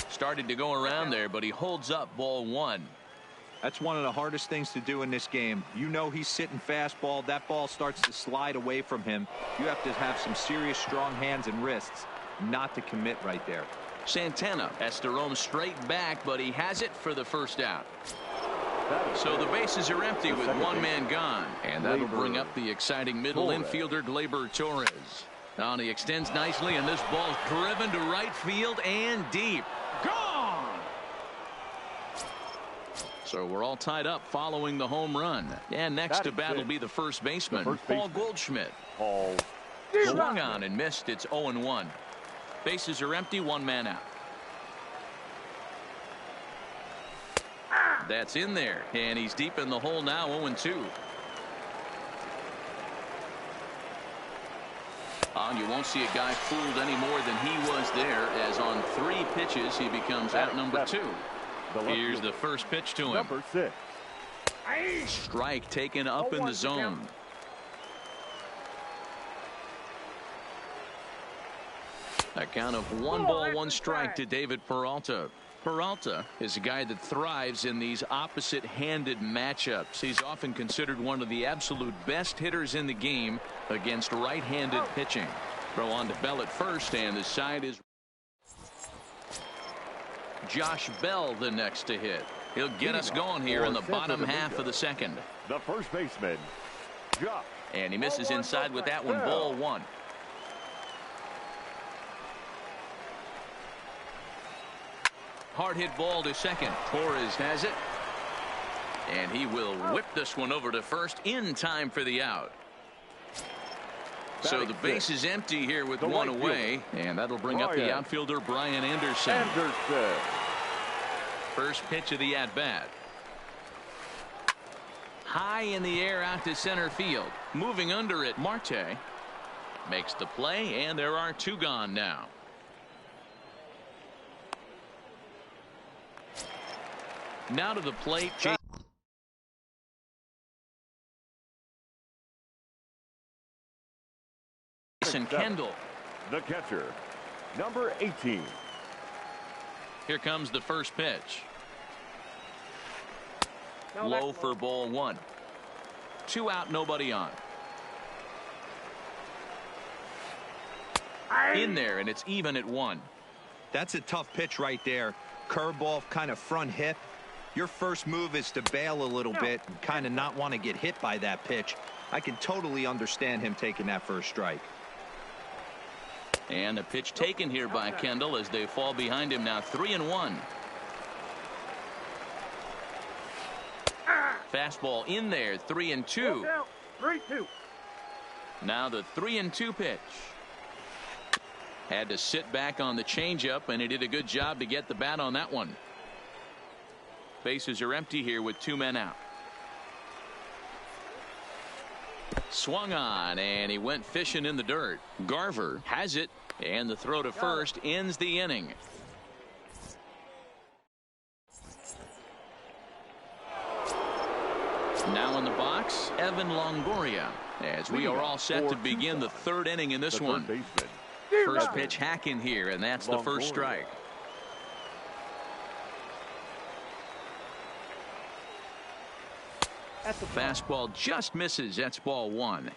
Started to go around there, but he holds up ball one. That's one of the hardest things to do in this game. You know he's sitting fastball. That ball starts to slide away from him. You have to have some serious strong hands and wrists not to commit right there. Santana has to roam straight back, but he has it for the first out. So the bases are empty with one man gone, and that'll bring up the exciting middle infielder Gleyber Torres. Now he extends nicely, and this ball's driven to right field and deep. Gone! So we're all tied up following the home run. And next to bat will be the first baseman, Paul Goldschmidt. Paul Swung on and missed. It's 0-1. Bases are empty, one man out. That's in there, and he's deep in the hole now, 0-2. You won't see a guy fooled any more than he was there, as on 3 pitches he becomes out number 2. Here's the first pitch to him. Number 6. Strike taken up in the zone. A count of 1 ball, 1 strike to David Peralta. Peralta is a guy that thrives in these opposite-handed matchups. He's often considered one of the absolute best hitters in the game against right-handed pitching. Throw on to Bell at first, and the side is Josh Bell the next to hit. He'll get us going here in the bottom half of the second. The first baseman, Josh. And he misses inside with that one, ball 1. Hard hit ball to second. Torres has it. And he will whip this one over to first in time for the out. So the base is empty here with one away. And that'll bring up the outfielder Brian Anderson. First pitch of the at-bat. High in the air out to center field. Moving under it, Marte makes the play, and there are 2 gone now. Now to the plate, Jason Kendall. The catcher, number 18. Here comes the first pitch. Low for ball 1. 2 out, nobody on. In there, and it's even at 1. That's a tough pitch right there. Curveball, kind of front hip. Your first move is to bail a little bit and kind of not want to get hit by that pitch. I can totally understand him taking that first strike. And a pitch taken here by Kendall as they fall behind him now, 3-1. Fastball in there, 3-2. Now the 3-2 pitch. Had to sit back on the changeup, and he did a good job to get the bat on that one. Bases are empty here with 2 men out. Swung on, and he went fishing in the dirt. Garver has it, and the throw to first ends the inning. Now in the box, Evan Longoria, as we are all set to begin the 3rd inning in this one. First pitch hack in here, and that's the first strike. Fastball just misses. That's ball 1.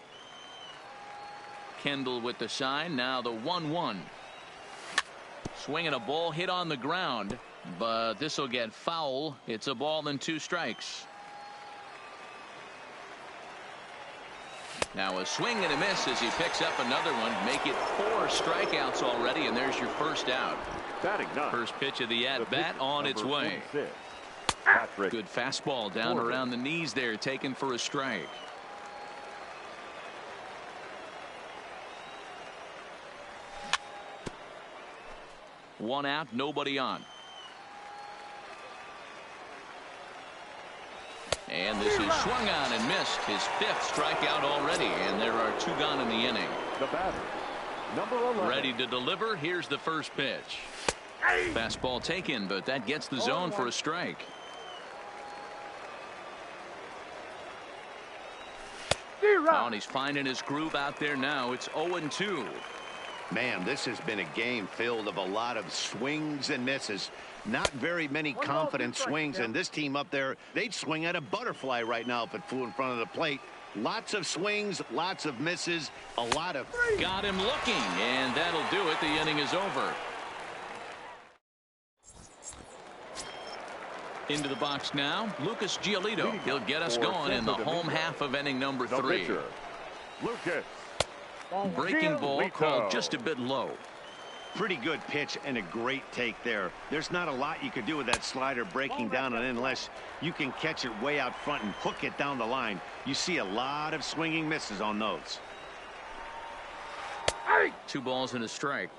Kendall with the sign. Now the 1-1. Swinging a ball hit on the ground, but this will get foul. It's a ball and 2 strikes. Now a swing and a miss as he picks up another one. Make it 4 strikeouts already, and there's your first out. First pitch of the at-bat on its way. Good fastball down around the knees there, taken for a strike. One out, nobody on. And this is swung on and missed. His 5th strikeout already, and there are 2 gone in the inning. The batter, number 11. Ready to deliver. Here's the first pitch. Fastball taken, but that gets the zone for a strike. Oh, and he's finding his groove out there now. It's 0-2. Man, this has been a game filled of a lot of swings and misses. Not very many confident swings, and this team up there, they'd swing at a butterfly right now if it flew in front of the plate. Lots of swings, lots of misses, a lot of... Got him looking, and that'll do it. The inning is over. Into the box now, Lucas Giolito. He'll get us going in the home half of inning number 3. Lucas. Breaking ball called just a bit low. Pretty good pitch and a great take there. There's not a lot you could do with that slider breaking down and unless you can catch it way out front and hook it down the line. You see a lot of swinging misses on those. 2 balls and a strike.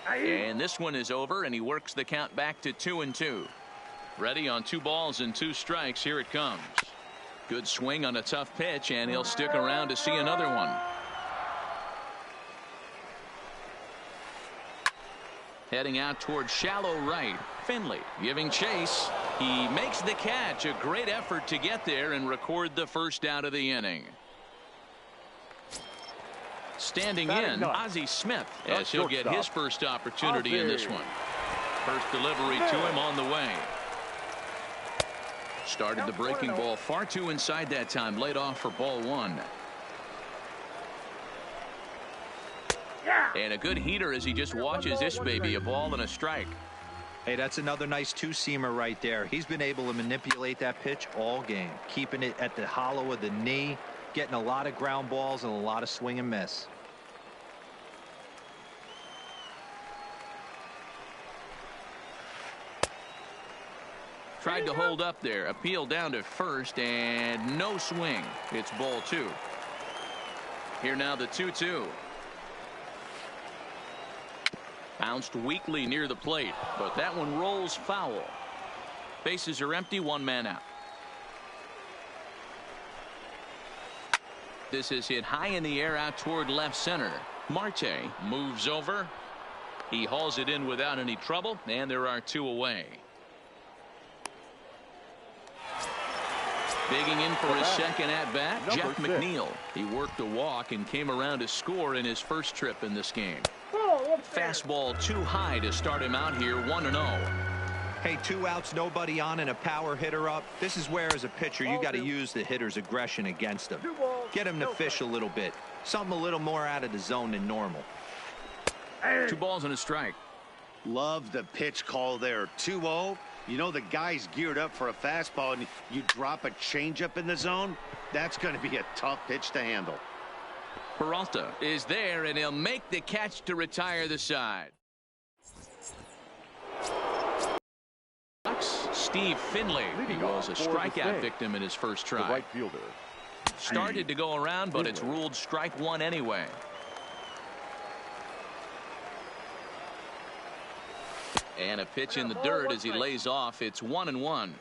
And this one is over, and he works the count back to 2-2. Ready on 2 balls and 2 strikes. Here it comes. Good swing on a tough pitch, and he'll stick around to see another one. Heading out toward shallow right. Finley giving chase. He makes the catch. A great effort to get there and record the first out of the inning. Standing in, Ozzie Smith, as he'll get his first opportunity in this one. First delivery to him on the way. Started the breaking ball far too inside that time. Laid off for ball 1. And a good heater as he just watches this baby, a ball and a strike. Hey, that's another nice 2-seamer right there. He's been able to manipulate that pitch all game, keeping it at the hollow of the knee, getting a lot of ground balls and a lot of swing and miss. Tried to hold up there. Appeal down to first and no swing. It's ball 2. Here now the 2-2. Bounced weakly near the plate, but that one rolls foul. Bases are empty. 1 man out. This is hit high in the air out toward left center. Marte moves over. He hauls it in without any trouble, and there are 2 away. Digging in for his second at-bat, Jeff McNeil. He worked a walk and came around to score in his first trip in this game. Fastball too high to start him out here, 1-0. Hey, 2 outs, nobody on, and a power hitter up. This is where, as a pitcher, you got to use the hitter's aggression against him. Get him to fish a little bit. Something a little more out of the zone than normal. 2 balls and a strike. Love the pitch call there. 2-0. You know the guy's geared up for a fastball, and you drop a changeup in the zone. That's going to be a tough pitch to handle. Peralta is there, and he'll make the catch to retire the side. Steve Finley. He was a strikeout victim in his first try. Right fielder. Started to go around, but it's ruled strike 1 anyway. And a pitch in the dirt as he lays off. It's 1-1.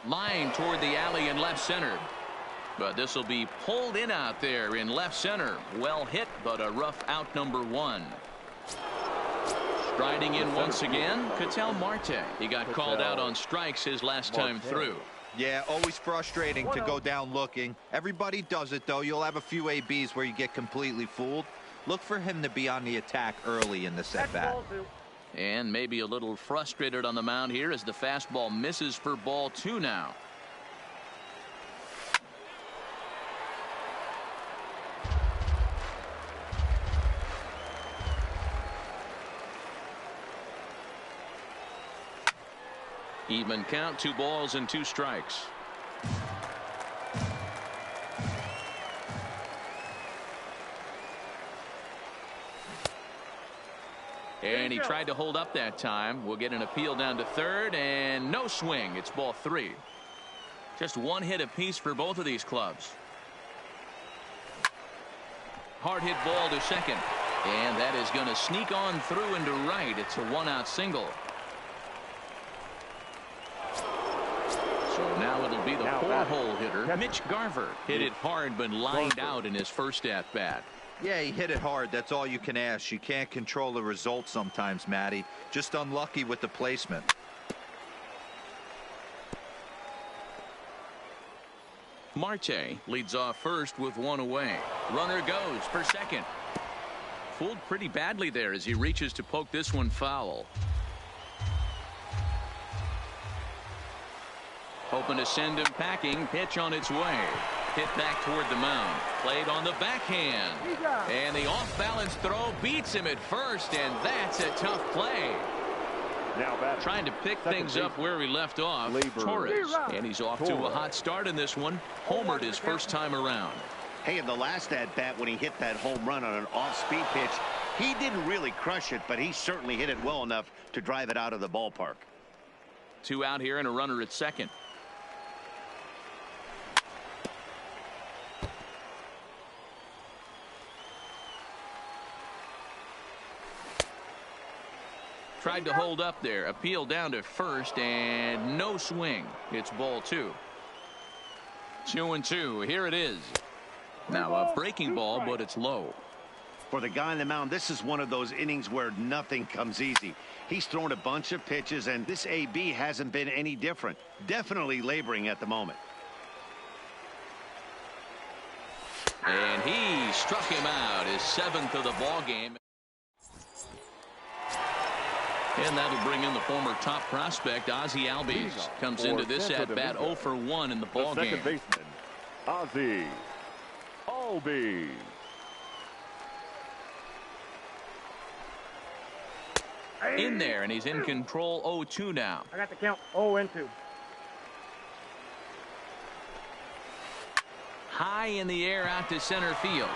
Line toward the alley in left center. But this will be pulled in out there in left center. Well hit, but a rough out number 1. Striding in once again, Ketel Marte. He got called out on strikes his last time through. Yeah, always frustrating to go down looking. Everybody does it, though. You'll have a few ABs where you get completely fooled. Look for him to be on the attack early in the at-bat. And maybe a little frustrated on the mound here as the fastball misses for ball 2 now. Even count, 2 balls and 2 strikes. And he tried to hold up that time. We'll get an appeal down to third, and no swing. It's ball 3. Just one hit apiece for both of these clubs. Hard hit ball to second. And that is going to sneak on through into right. It's a 1-out single. So now it'll be the 4-hole hitter, Mitch Garver. Hit it hard, but lined out in his first at-bat. Yeah, he hit it hard. That's all you can ask. You can't control the result sometimes, Matty. Just unlucky with the placement. Marte leads off first with 1 away. Runner goes for second. Fooled pretty badly there as he reaches to poke this one foul. Hoping to send him packing. Pitch on its way. Hit back toward the mound. Played on the backhand. And the off-balance throw beats him at first, and that's a tough play. Now trying to pick things up where he left off. Torres. And he's off to a hot start in this one. Homered his first time around. Hey, in the last at-bat when he hit that home run on an off-speed pitch, he didn't really crush it, but he certainly hit it well enough to drive it out of the ballpark. 2 out here and a runner at second. Tried to hold up there. Appeal down to first, and no swing. It's ball 2. 2-2. Here it is. Now a breaking ball, but it's low. For the guy on the mound, this is one of those innings where nothing comes easy. He's thrown a bunch of pitches, and this AB hasn't been any different. Definitely laboring at the moment. And he struck him out, his 7th of the ball game. And that'll bring in the former top prospect, Ozzie Albies. Comes into this at-bat 0 for 1 in the ball game. Second baseman, Ozzie Albies. In there, and he's in control 0-2 now. I got the count 0-2. High in the air out to center field.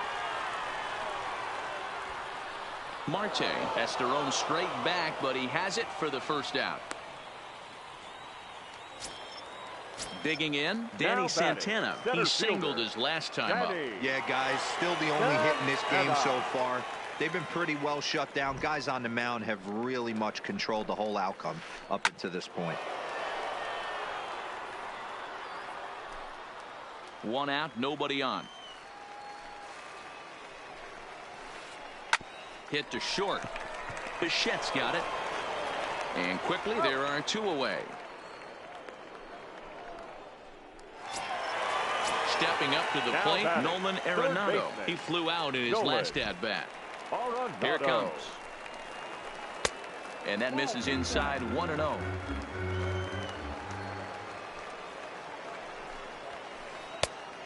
Marte has to roam straight back, but he has it for the first out. Digging in, Danny Santana. He singled his last time up. Yeah, guys, still the only hit in this game so far. They've been pretty well shut down. Guys on the mound have really much controlled the whole outcome up to this point. 1 out, nobody on. Hit to short. Bichette's got it. And quickly there are 2 away. Stepping up to the plate, Nolan Arenado. He flew out in his last at-bat. Here comes. And that misses inside 1-0.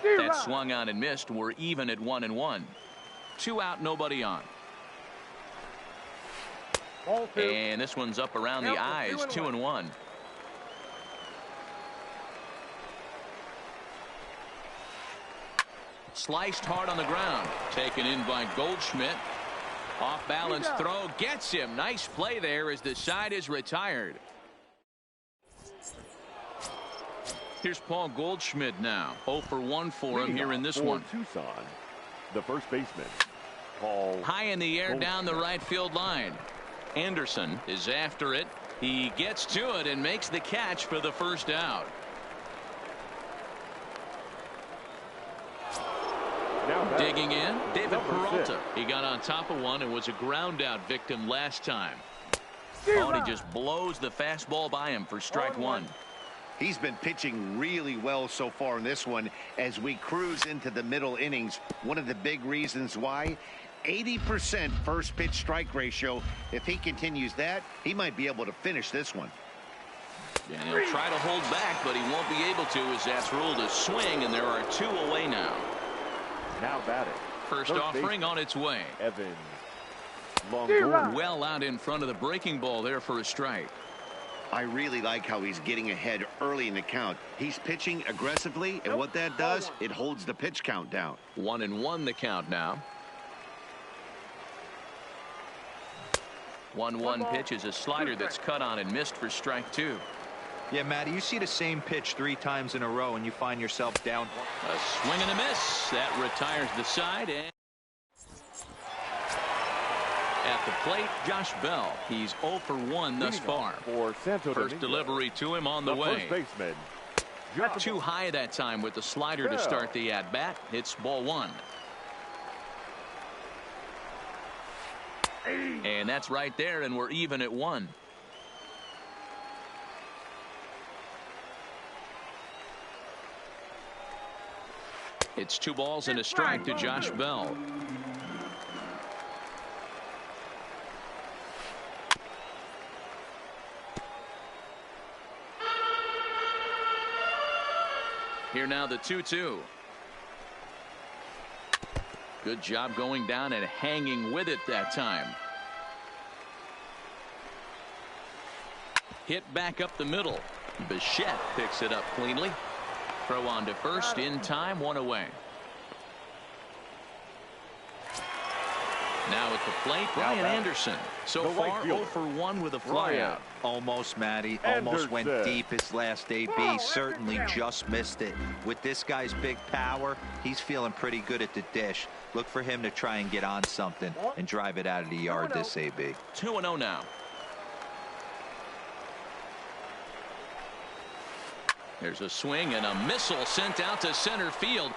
That swung on and missed. We're even at 1-1. 2 out, nobody on. And this one's up around the eyes, 2-1. Sliced hard on the ground. Taken in by Goldschmidt. Off balance throw gets him. Nice play there as the side is retired. Here's Paul Goldschmidt now. 0 for 1 for him here in this one. Tucson, the first baseman, Paul. High in the air down the right field line. Anderson is after it. He gets to it and makes the catch for the first out. Digging in, David Peralta. He got on top of one and was a ground out victim last time. Oh, and he just blows the fastball by him for strike 1. He's been pitching really well so far in this one as we cruise into the middle innings. One of the big reasons why, 80% first pitch strike ratio. If he continues that, he might be able to finish this one. And he'll try to hold back, but he won't be able to as that's ruled a swing, and there are 2 away now. Now batting. First offering on its way. Evans. Well out in front of the breaking ball there for a strike. I really like how he's getting ahead early in the count. He's pitching aggressively, and what that does, it holds the pitch count down. 1-1 the count now. 1-1 pitch is a slider that's cut on and missed for strike 2. Yeah, Matty, you see the same pitch 3 times in a row and you find yourself down. A swing and a miss. That retires the side. And at the plate, Josh Bell. He's 0 for 1 thus far. First delivery to him on the way. First baseman. Too high that time with the slider to start the at-bat. It's ball 1. And that's right there, and we're even at 1. It's 2 balls and a strike to Josh Bell. Here now the 2-2. Good job going down and hanging with it that time. Hit back up the middle. Bichette picks it up cleanly. Throw on to first in time, 1 away. Now at the plate, Brian Anderson. So far 0 for 1 with a flyout. Almost, Matty. Almost went deep his last AB. Certainly just missed it. With this guy's big power, he's feeling pretty good at the dish. Look for him to try and get on something and drive it out of the yard this AB. 2-0 now. There's a swing and a missile sent out to center field.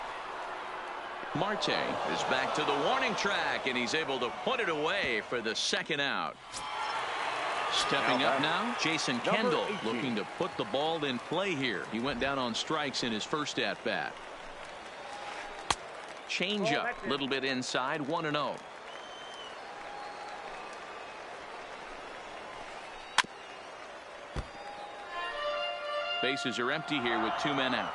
Marte is back to the warning track, and he's able to put it away for the second out. Stepping up now, Jason Kendall looking to put the ball in play here. He went down on strikes in his first at-bat. Changeup, a little bit inside, 1-0. Bases are empty here with 2 men out.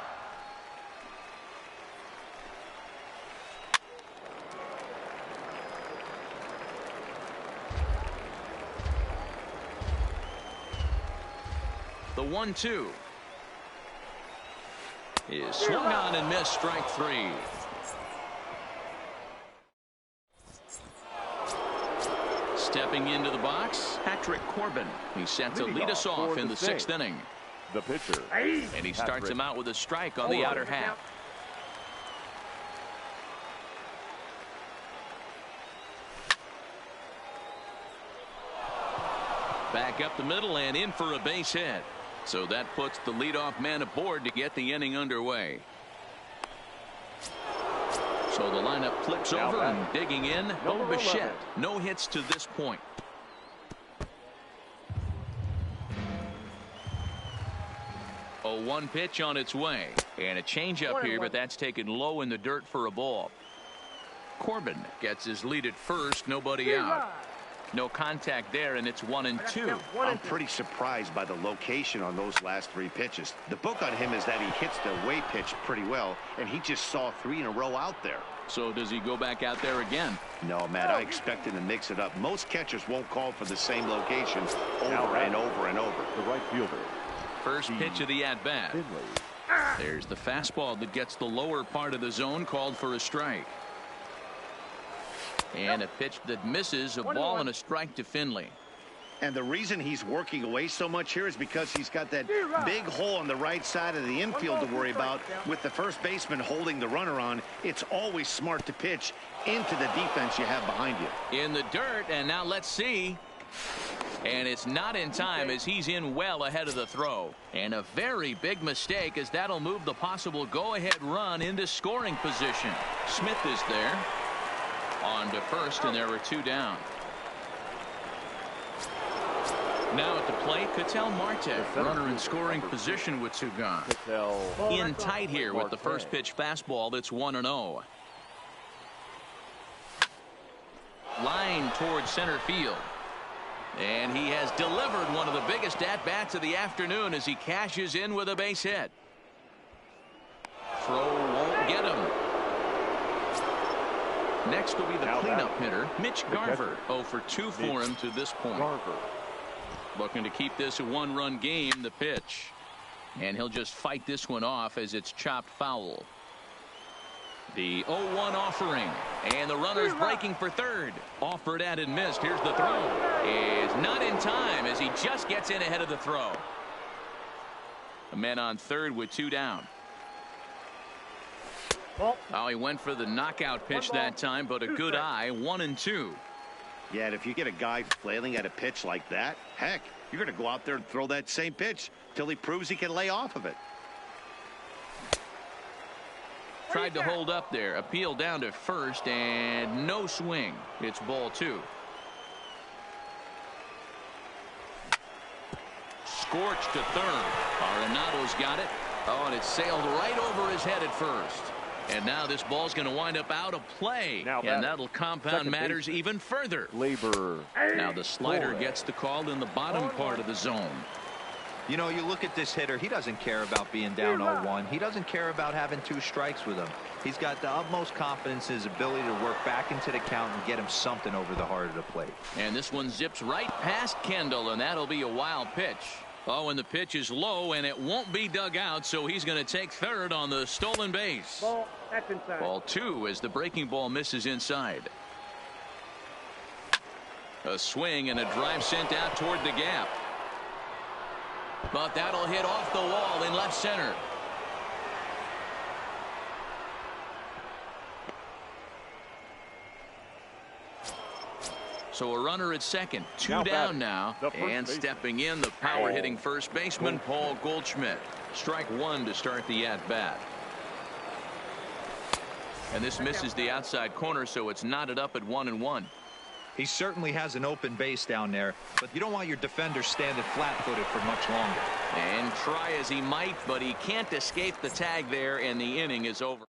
The 1-2 is swung on and missed, strike 3. Stepping into the box, Patrick Corbin. He's set to lead us off in the 6th inning. The pitcher. And he starts him out with a strike on the outer half. Back up the middle and in for a base hit. So that puts the leadoff man aboard to get the inning underway. So the lineup flips over and digging in. Bo Bichette. No hits to this point. A 1 pitch on its way. And a changeup here, but that's taken low in the dirt for a ball. Corbin gets his lead at first. Nobody out. No contact there, and it's 1-2. I'm pretty surprised by the location on those last 3 pitches. The book on him is that he hits the away pitch pretty well, and he just saw 3 in a row out there. So does he go back out there again? No, Matt, I expect him to mix it up. Most catchers won't call for the same location over and over and over. The right fielder. First pitch of the at-bat. There's the fastball that gets the lower part of the zone, called for a strike. And a pitch that misses, a ball and a strike to Finley. And the reason he's working away so much here is because he's got that big hole on the right side of the infield to worry about. With the first baseman holding the runner on, it's always smart to pitch into the defense you have behind you. In the dirt, and now let's see. And it's not in time, as he's in well ahead of the throw. And a very big mistake, as that'll move the possible go-ahead run into scoring position. Smith is there. On to first, and there are 2 down. Now at the plate, Ketel Marte, runner in scoring position with 2 gone. In tight here with the first pitch fastball that's 1-0. Line towards center field. And he has delivered one of the biggest at-bats of the afternoon as he cashes in with a base hit. Throw won't get him. Next will be the cleanup hitter, Mitch Garver. 0 for 2 for him to this point. Looking to keep this a 1-run game. The pitch. And he'll just fight this one off as it's chopped foul. The 0-1 offering. And the runner's breaking for third. Offered at and missed. Here's the throw. Is not in time as he just gets in ahead of the throw. A man on third with 2 down. Oh, he went for the knockout pitch that time, but a good eye. 1-2. Yeah, and if you get a guy flailing at a pitch like that, heck, you're going to go out there and throw that same pitch till he proves he can lay off of it. Tried to hold up there. Appeal down to first, and no swing. It's ball 2. Scorched to third. Arenado's got it. Oh, and it sailed right over his head at first. And now this ball's going to wind up out of play. And that'll compound matters even further. Labor. Now the slider gets the call in the bottom part of the zone. You know, you look at this hitter, he doesn't care about being down 0-1. He doesn't care about having 2 strikes with him. He's got the utmost confidence in his ability to work back into the count and get him something over the heart of the plate. And this one zips right past Kendall, and that'll be a wild pitch. Oh, and the pitch is low, and it won't be dug out, so he's going to take third on the stolen base. Ball, that's inside. Ball 2 as the breaking ball misses inside. A swing and a drive sent out toward the gap. But that'll hit off the wall in left center. So a runner at second. 2 down now. And stepping in, the power hitting first baseman, Paul Goldschmidt. Strike 1 to start the at-bat. And this misses the outside corner, so it's knotted up at 1-1. He certainly has an open base down there, but you don't want your defender standing flat-footed for much longer. And try as he might, but he can't escape the tag there, and the inning is over.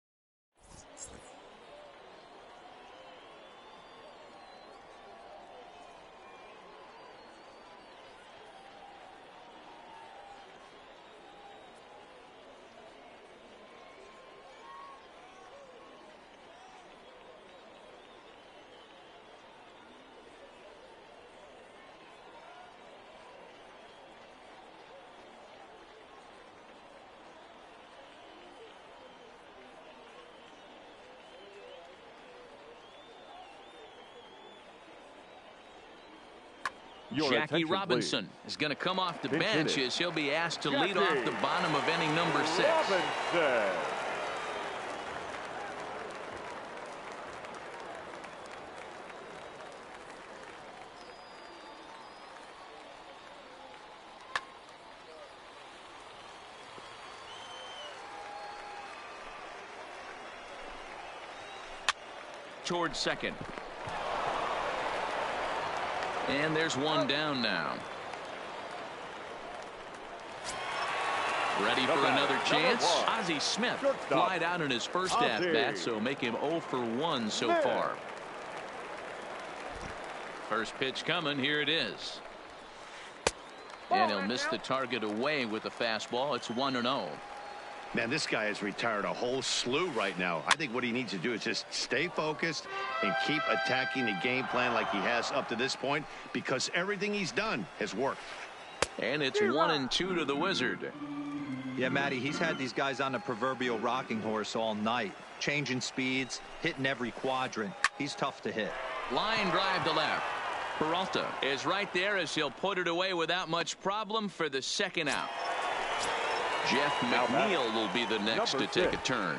Jackie Robinson is going to come off the bench as he'll be asked to lead off the bottom of inning number 6. Robinson. Towards second. And there's 1 down now. Ready for another chance. Ozzie Smith flied out in his first at-bat, so make him 0 for 1 so far. First pitch coming. Here it is. And he'll miss the target away with the fastball. It's 1-0. Man, this guy has retired a whole slew right now. I think what he needs to do is just stay focused and keep attacking the game plan like he has up to this point, because everything he's done has worked. And it's 1-2 to the Wizard. Yeah, Matty, he's had these guys on the proverbial rocking horse all night, changing speeds, hitting every quadrant. He's tough to hit. Line drive to left. Peralta is right there as he'll put it away without much problem for the second out. Jeff McNeil will be the next to take a turn.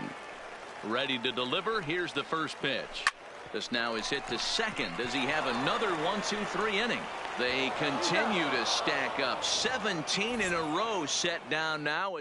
Ready to deliver. Here's the first pitch. This now is hit to second. Does he have another 1-2-3 inning? They continue to stack up. 17 in a row set down now.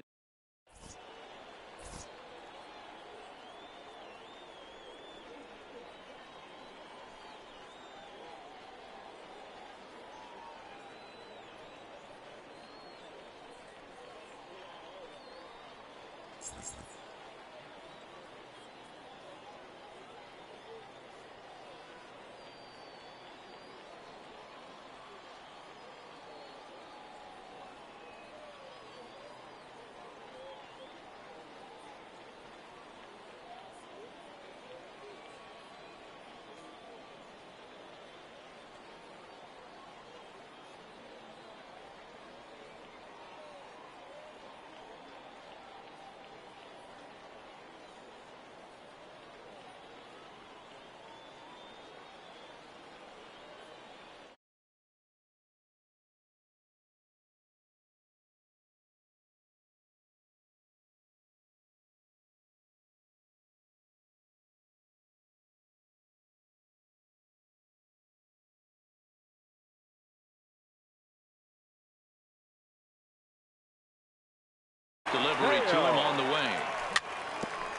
Delivery to him on the way.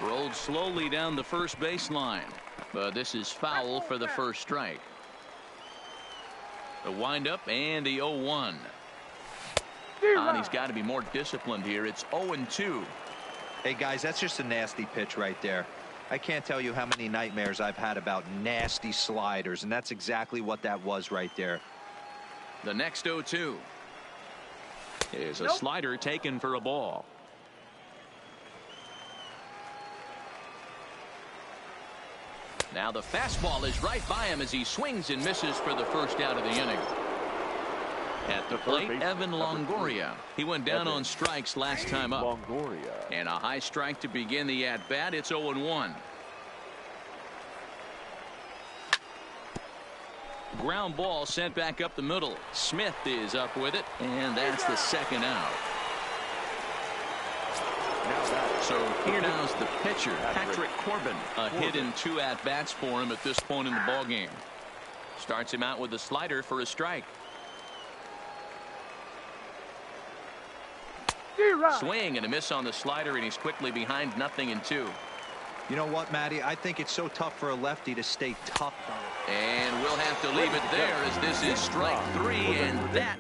Rolled slowly down the first baseline. But this is foul for the first strike. The windup and the 0-1. And he's got to be more disciplined here. It's 0-2. Hey, guys, that's just a nasty pitch right there. I can't tell you how many nightmares I've had about nasty sliders, and that's exactly what that was right there. The next 0-2 is a slider taken for a ball. Now the fastball is right by him as he swings and misses for the first out of the inning. At the plate, Evan Longoria. He went down on strikes last time up. And a high strike to begin the at-bat. It's 0-1. Ground ball sent back up the middle. Smith is up with it, and that's the second out. So here now's the pitcher, Patrick Corbin. A hit in 2 at-bats for him at this point in the ballgame. Starts him out with a slider for a strike. Swing and a miss on the slider, and he's quickly behind 0-2. You know what, Matty? I think it's so tough for a lefty to stay tough. And we'll have to leave it there as this is strike 3, and that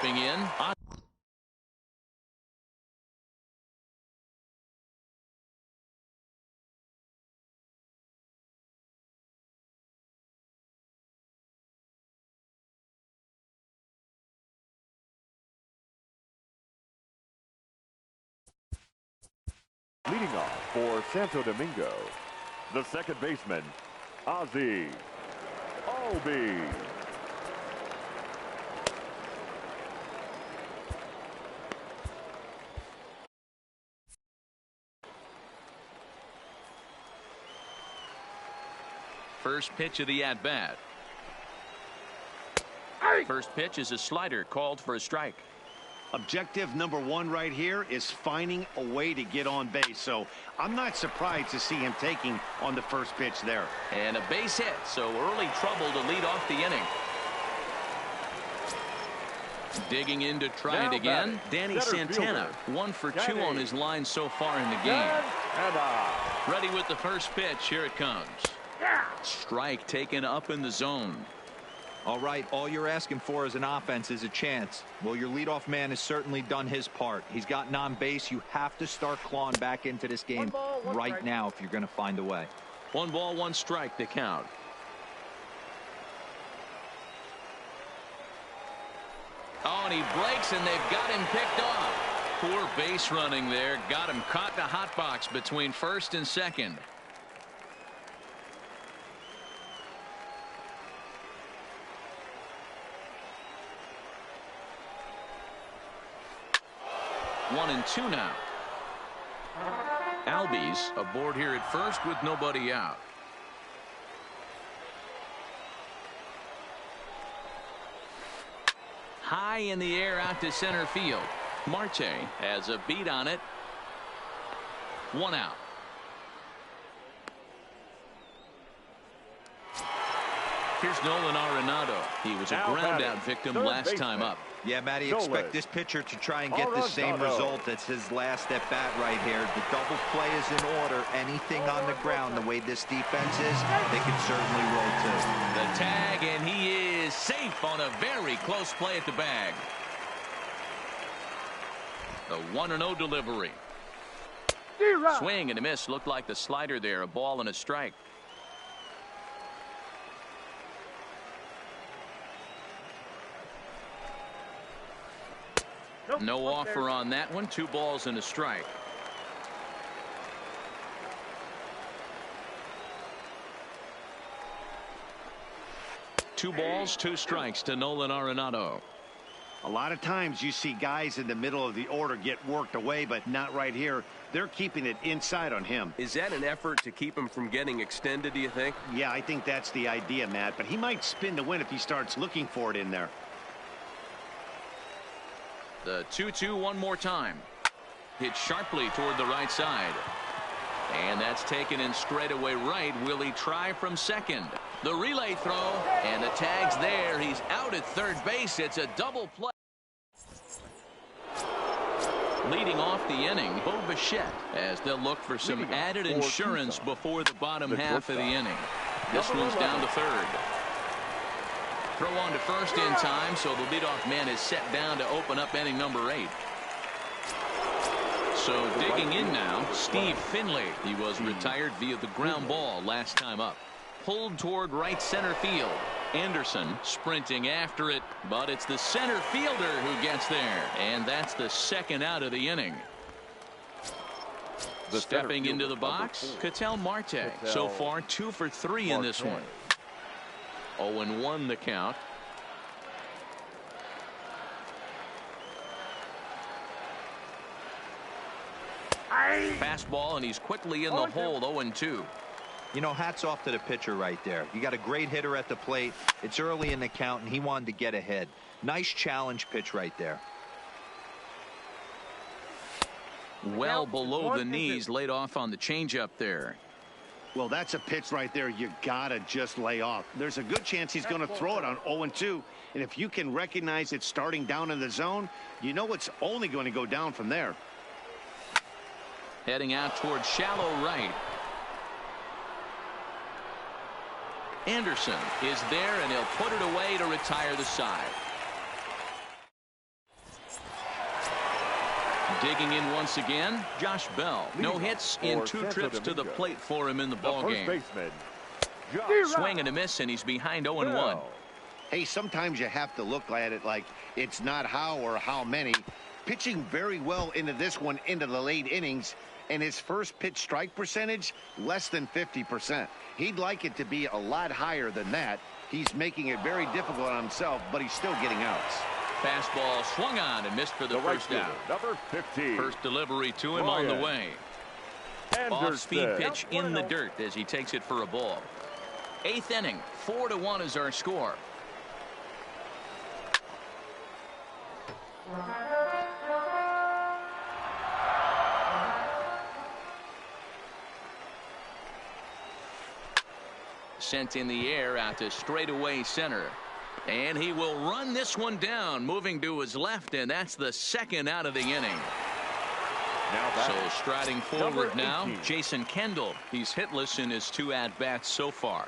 in. Leading off for Santo Domingo, the second baseman, Ozzie Albies. First pitch of the at-bat. First pitch is a slider called for a strike. Objective number 1 right here is finding a way to get on base. So I'm not surprised to see him taking on the first pitch there. And a base hit, so early trouble to lead off the inning. Digging in to try it again. Danny Santana, 1 for 2 on his line so far in the game. Ready with the first pitch. Here it comes. Strike taken up in the zone. All right, all you're asking for as an offense is a chance. Well, your leadoff man has certainly done his part. He's gotten on base. You have to start clawing back into this game right now if you're going to find a way. 1 ball, 1 strike to count. Oh, and he breaks, and they've got him picked off. Poor base running there. Got him caught in the hot box between first and second. One and 2 now. Albies aboard here at first with nobody out. High in the air out to center field. Marte has a beat on it. 1 out. Here's Nolan Arenado. He was a ground-out victim last time up. Yeah, Matty, expect this pitcher to try and get the same result as his last at-bat right here. The double play is in order. Anything on the ground, the way this defense is, they can certainly roll too. The tag, and he is safe on a very close play at the bag. The 1-0 delivery. Swing and a miss. Looked like the slider there. A ball and a strike. No offer on that one. 2 balls and a strike. Two balls, 2 strikes to Nolan Arenado. A lot of times you see guys in the middle of the order get worked away, but not right here. They're keeping it inside on him. Is that an effort to keep him from getting extended, do you think? Yeah, I think that's the idea, Matt. But he might spin to win if he starts looking for it in there. The 2-2 one more time. Hit sharply toward the right side. And that's taken in straightaway right. Will he try from second? The relay throw, and the tag's there. He's out at third base. It's a double play. Leading off the inning, Bo Bichette, as they'll look for some added insurance before the bottom half of the inning. This one's down to third. Throw on to first in time, so the leadoff man is set down to open up inning number 8. So digging in now, Steve Finley. He was retired via the ground ball last time up. Pulled toward right center field. Anderson sprinting after it, but it's the center fielder who gets there, and that's the second out of the inning. Stepping into the box, Ketel Marte. So far 2 for 3 in this one. 0-1 the count. Fastball, and he's quickly in the hole. 0-2. You know, hats off to the pitcher right there. You got a great hitter at the plate. It's early in the count, and he wanted to get ahead. Nice challenge pitch right there. Well below the knees, laid off on the changeup there. Well, that's a pitch right there you gotta just lay off. There's a good chance he's going to throw it on 0-2, and if you can recognize it starting down in the zone, you know it's only going to go down from there. Heading out towards shallow right. Anderson is there, and he'll put it away to retire the side. Digging in once again, Josh Bell. No hits in 2 trips to the plate for him in the ballgame. Swing and a miss, and he's behind 0-1. Hey, sometimes you have to look at it like it's not how or how many. Pitching very well into this one into the late innings, and his first pitch strike percentage less than 50%. He'd like it to be a lot higher than that. He's making it very difficult on himself, but he's still getting outs. Fastball swung on and missed for the first down. Number 15. First delivery to him on the way. Off-speed pitch in the dirt as he takes it for a ball. 8th inning, 4-1 is our score. Sent in the air out to straightaway center. And he will run this one down, moving to his left, and that's the second out of the inning. So striding forward now, Jason Kendall. He's hitless in his 2 at-bats so far.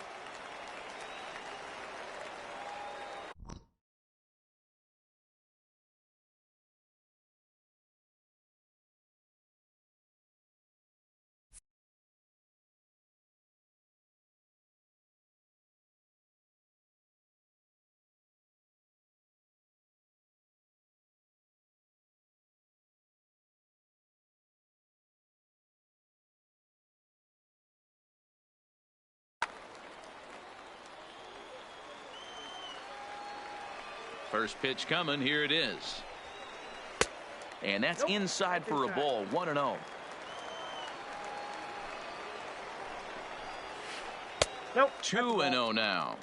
First pitch coming. Here it is. And that's inside for a ball. 1-0. Nope. 2-0 now.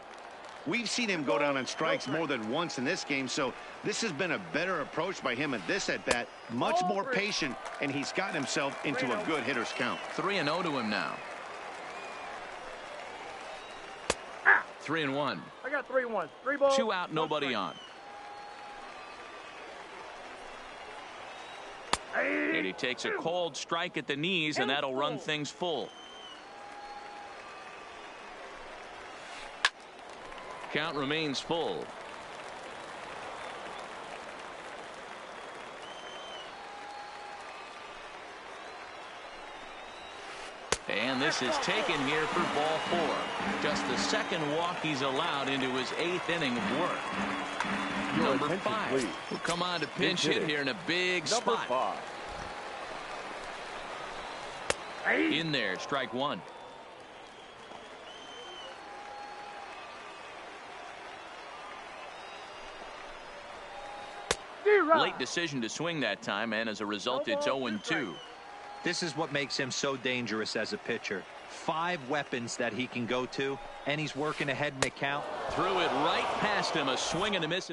We've seen him go down on strikes more than once in this game, so this has been a better approach by him at this at-bat. Much more patient, and he's gotten himself into a good hitter's count. 3-0 to him now. 3-1. I got 3-1. 3 balls. 2 out, nobody on. And he takes a cold strike at the knees, and that'll run things full. Count remains full. And this is taken here for ball 4. Just the second walk he's allowed into his 8th inning of work. Number 5 will come on to pinch hit here in a big spot. In there, strike 1. Late decision to swing that time, and as a result, it's 0-2. This is what makes him so dangerous as a pitcher. 5 weapons that he can go to, and he's working ahead in the count. Threw it right past him, a swing and a miss.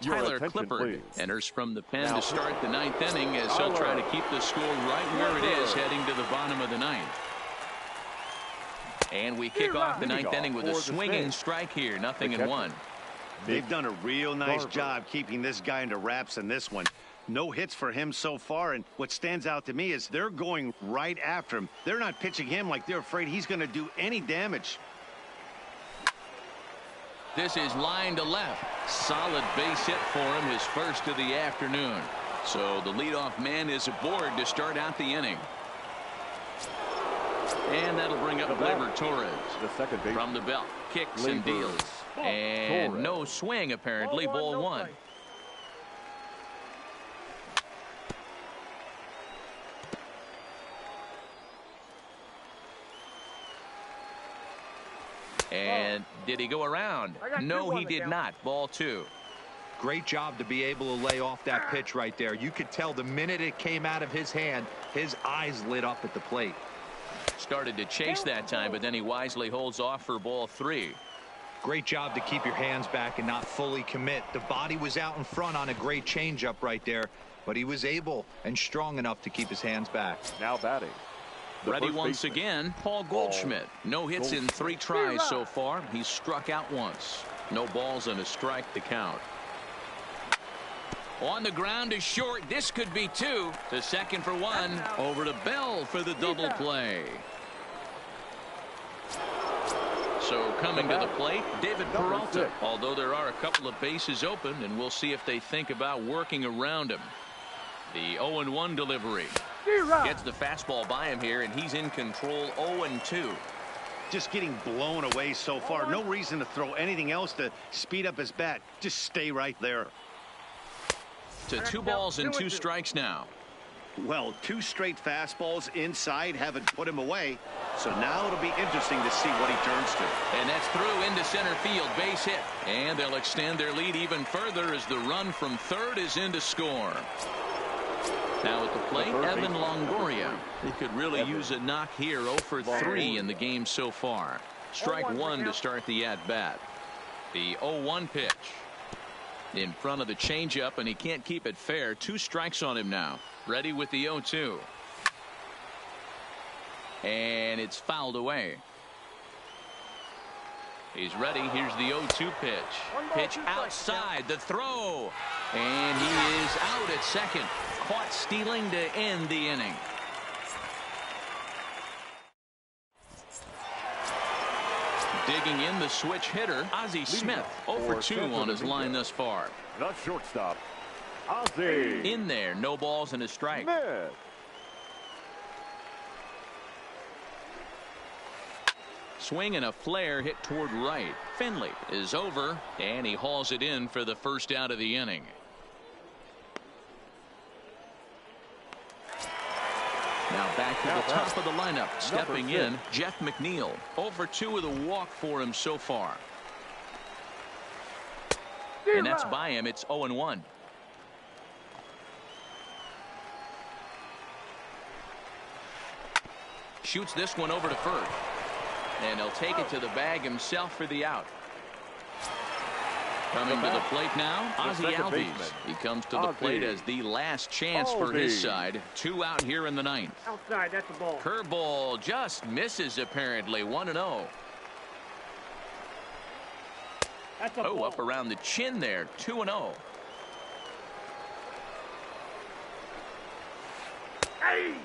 Tyler Clippard enters from the pen to start the 9th inning, as he'll try to keep the score right where it is heading to the bottom of the 9th. And we kick off the ninth inning with a swinging strike here. 0-1. They've done a real nice job keeping this guy into wraps in this one. No hits for him so far, and what stands out to me is they're going right after him. They're not pitching him like they're afraid he's going to do any damage. This is line to left. Solid base hit for him, his first of the afternoon. So the leadoff man is aboard to start out the inning. And that'll bring up Gleyber Torres. The second base From the belt, kicks and deals. And no swing, apparently. Ball one. And did he go around? No, he did not. Ball two. Great job to be able to lay off that pitch right there. You could tell the minute it came out of his hand, his eyes lit up at the plate. Started to chase that time, but then he wisely holds off for ball three. Great job to keep your hands back and not fully commit. The body was out in front on a great changeup right there, but he was able and strong enough to keep his hands back. now batting. Ready once again, Paul Goldschmidt. No hits in 3 tries so far. He's struck out once. No balls and a strike to count. On the ground is short. This could be 2. To second for 1. Over to Bell for the double play. So coming to the plate, David Peralta. Although there are a couple of bases open, and we'll see if they think about working around him. The 0-1 delivery. Gets the fastball by him here, and he's in control. 0-2. Just getting blown away so far. No reason to throw anything else to speed up his bat. Just stay right there. To 2 balls and 2 strikes now. Well, 2 straight fastballs inside haven't put him away. So now it'll be interesting to see what he turns to. And that's through into center field. Base hit. And they'll extend their lead even further as the run from third is in to score. Now at the plate, Evan Longoria. He could really use a knock here. 0 for 3 in the game so far. Strike 1 to start the at-bat. The 0-1 pitch. In front of the changeup, and he can't keep it fair. 2 strikes on him now. Ready with the 0-2. And it's fouled away. He's ready. Here's the 0-2 pitch. Pitch outside. The throw. And he is out at second. Caught stealing to end the inning. Digging in the switch hitter, Ozzie Smith. 0 for 2 on his line thus far. The shortstop, Ozzie. In there, no balls and a strike. Smith. Swing and a flare hit toward right. Finley is over, and he hauls it in for the first out of the inning. Now back to the top of the lineup. Stepping in, Jeff McNeil. 0 for 2 with a walk for him so far. And that's by him. It's 0-1. Shoots this one over to first. And he'll take it to the bag himself for the out. Coming to the plate now, Ozzie Albies. He comes to the plate as the last chance for his side. 2 out here in the ninth. Outside, that's a ball. Curveball just misses apparently. 1-0. That's a ball. Up around the chin there. 2-0.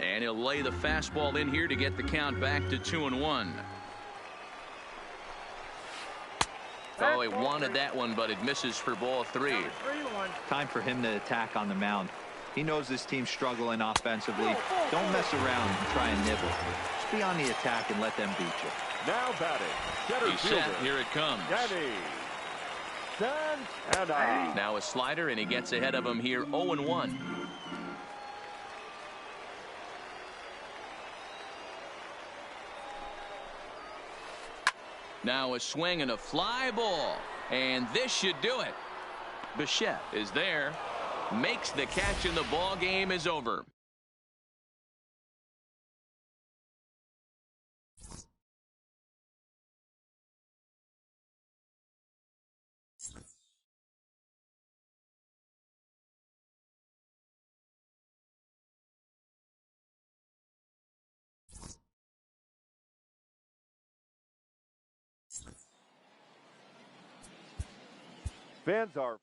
And he'll lay the fastball in here to get the count back to 2-1. Oh, he wanted that one, but it misses for ball 3. Time for him to attack on the mound. He knows this team's struggling offensively. Don't mess around and try and nibble. Just be on the attack and let them beat you. Now batting, center He's set. Here it comes. Santana. Now a slider, and he gets ahead of him here. 0-1. Now a swing and a fly ball. And this should do it. Bichette is there. Makes the catch, and the ball game is over. Fans are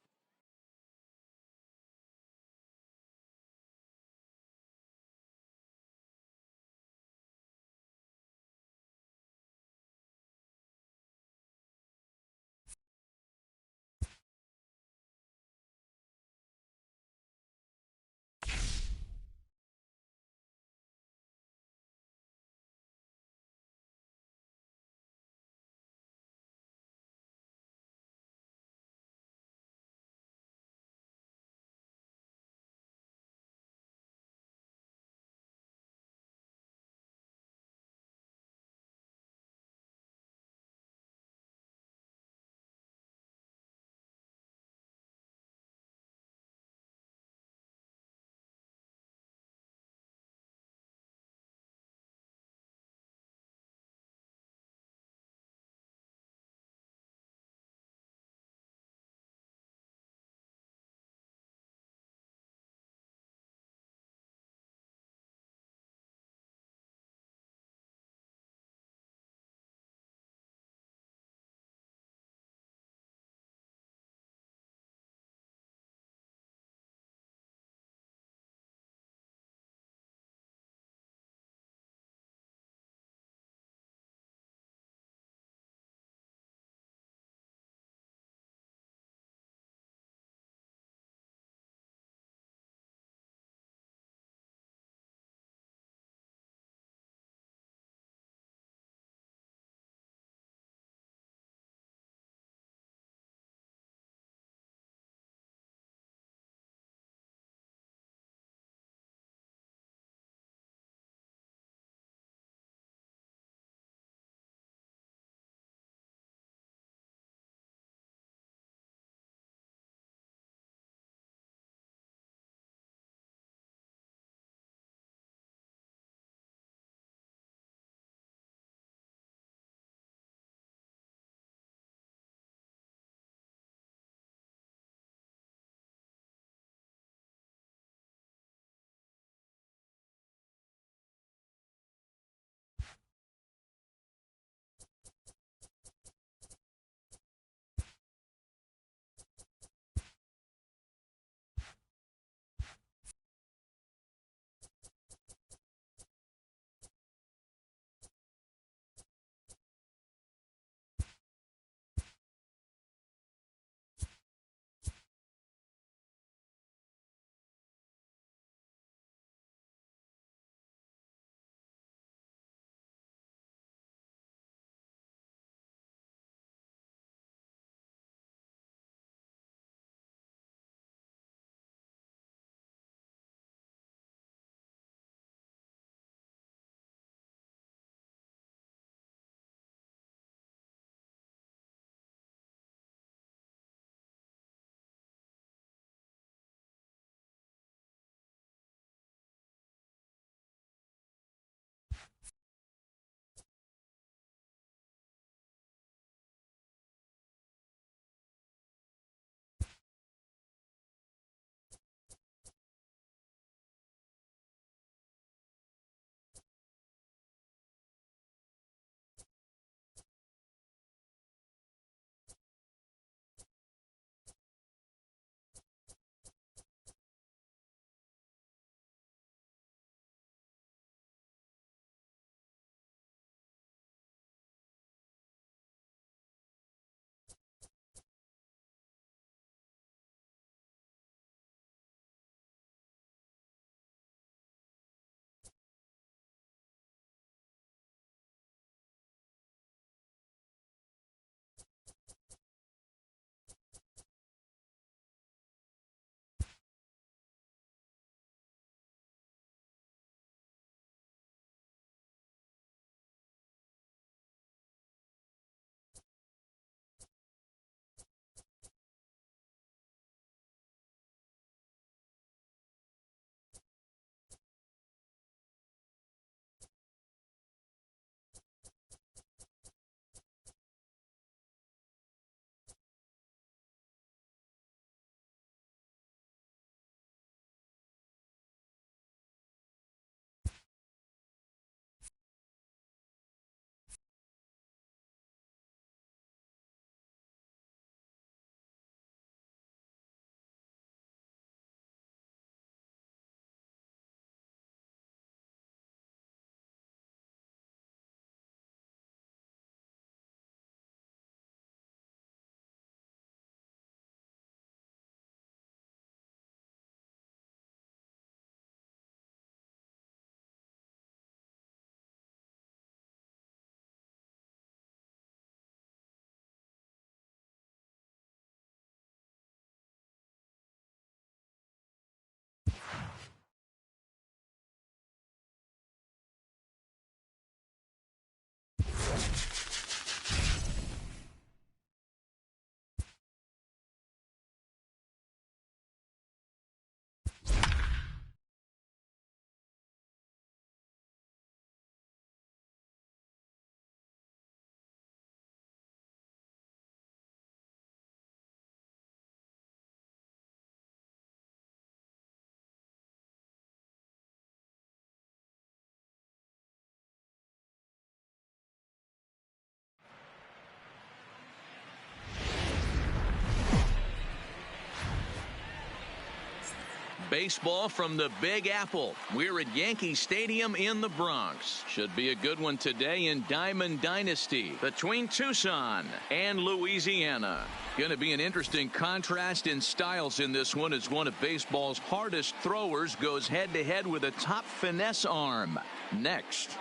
Baseball from the Big Apple. We're at Yankee Stadium in the Bronx. Should be a good one today in Diamond Dynasty between Tucson and Louisiana. Going to be an interesting contrast in styles in this one as one of baseball's hardest throwers goes head-to-head with a top finesse arm. Next.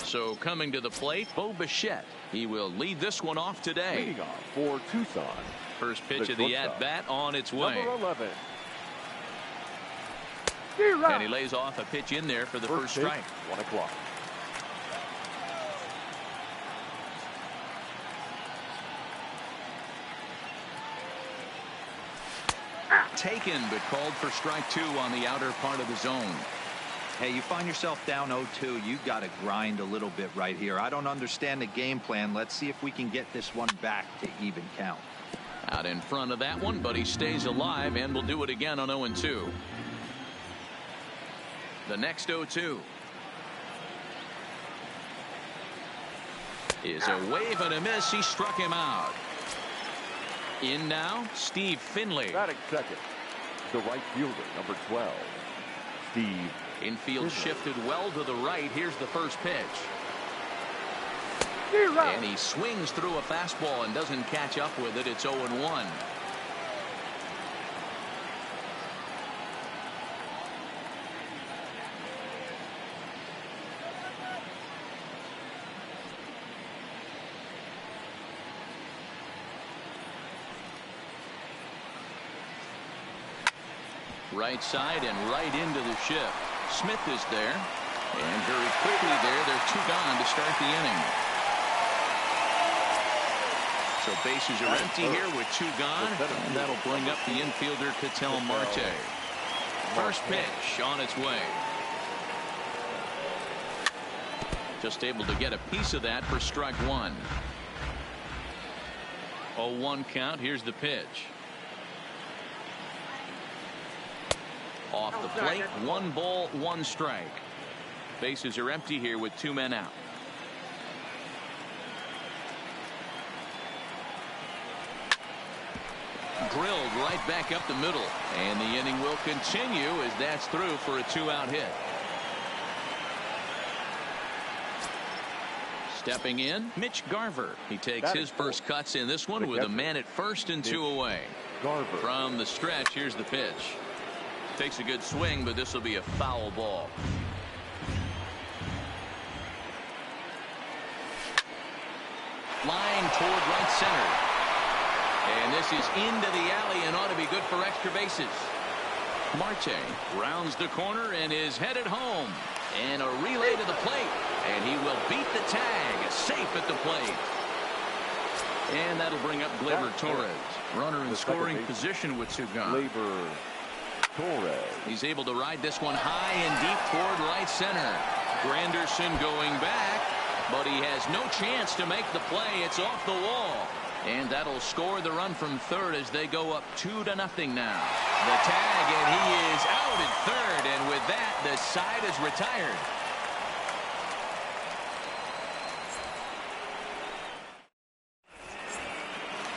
So coming to the plate, Bo Bichette. He will lead this one off today. Leading off for Tucson. First pitch of the at-bat on its way. Number 11. And he lays off a pitch in there for the first strike. 1 o'clock. Taken, but called for strike 2 on the outer part of the zone. Hey, you find yourself down 0-2. You got to grind a little bit right here. I don't understand the game plan. Let's see if we can get this one back to even count. Out in front of that one, but he stays alive and will do it again on 0-2. The next 0-2 is a wave and a miss. He struck him out. In now, Steve Finley. Batting second, the right fielder, number 12, Steve. Infield shifted well to the right. Here's the first pitch. And he swings through a fastball and doesn't catch up with it. It's 0-1. Right side and right into the shift. Smith is there. And very quickly they're 2 gone to start the inning. So bases are empty here with 2 gone. And that'll bring up the infielder Ketel Marte. First pitch on its way. Just able to get a piece of that for strike 1. 0-1 count. Here's the pitch. Off the plate, 1 ball, 1 strike. Bases are empty here with 2 men out. Drilled right back up the middle. And the inning will continue as that's through for a 2-out hit. Stepping in, Mitch Garver. He takes his first cuts in this one with a man at first and 2 away. Garver. From the stretch, here's the pitch. Takes a good swing, but this will be a foul ball. Line toward right center. And this is into the alley and ought to be good for extra bases. Marte rounds the corner and is headed home. And a relay to the plate. And he will beat the tag. Safe at the plate. And that'll bring up Gleyber Torres. Runner in scoring position with 2 gone. Gleyber Torres. He's able to ride this one high and deep toward right center. Granderson going back, but he has no chance to make the play. It's off the wall. And that'll score the run from third as they go up 2-0 now. The tag, and he is out at third. And with that, the side is retired.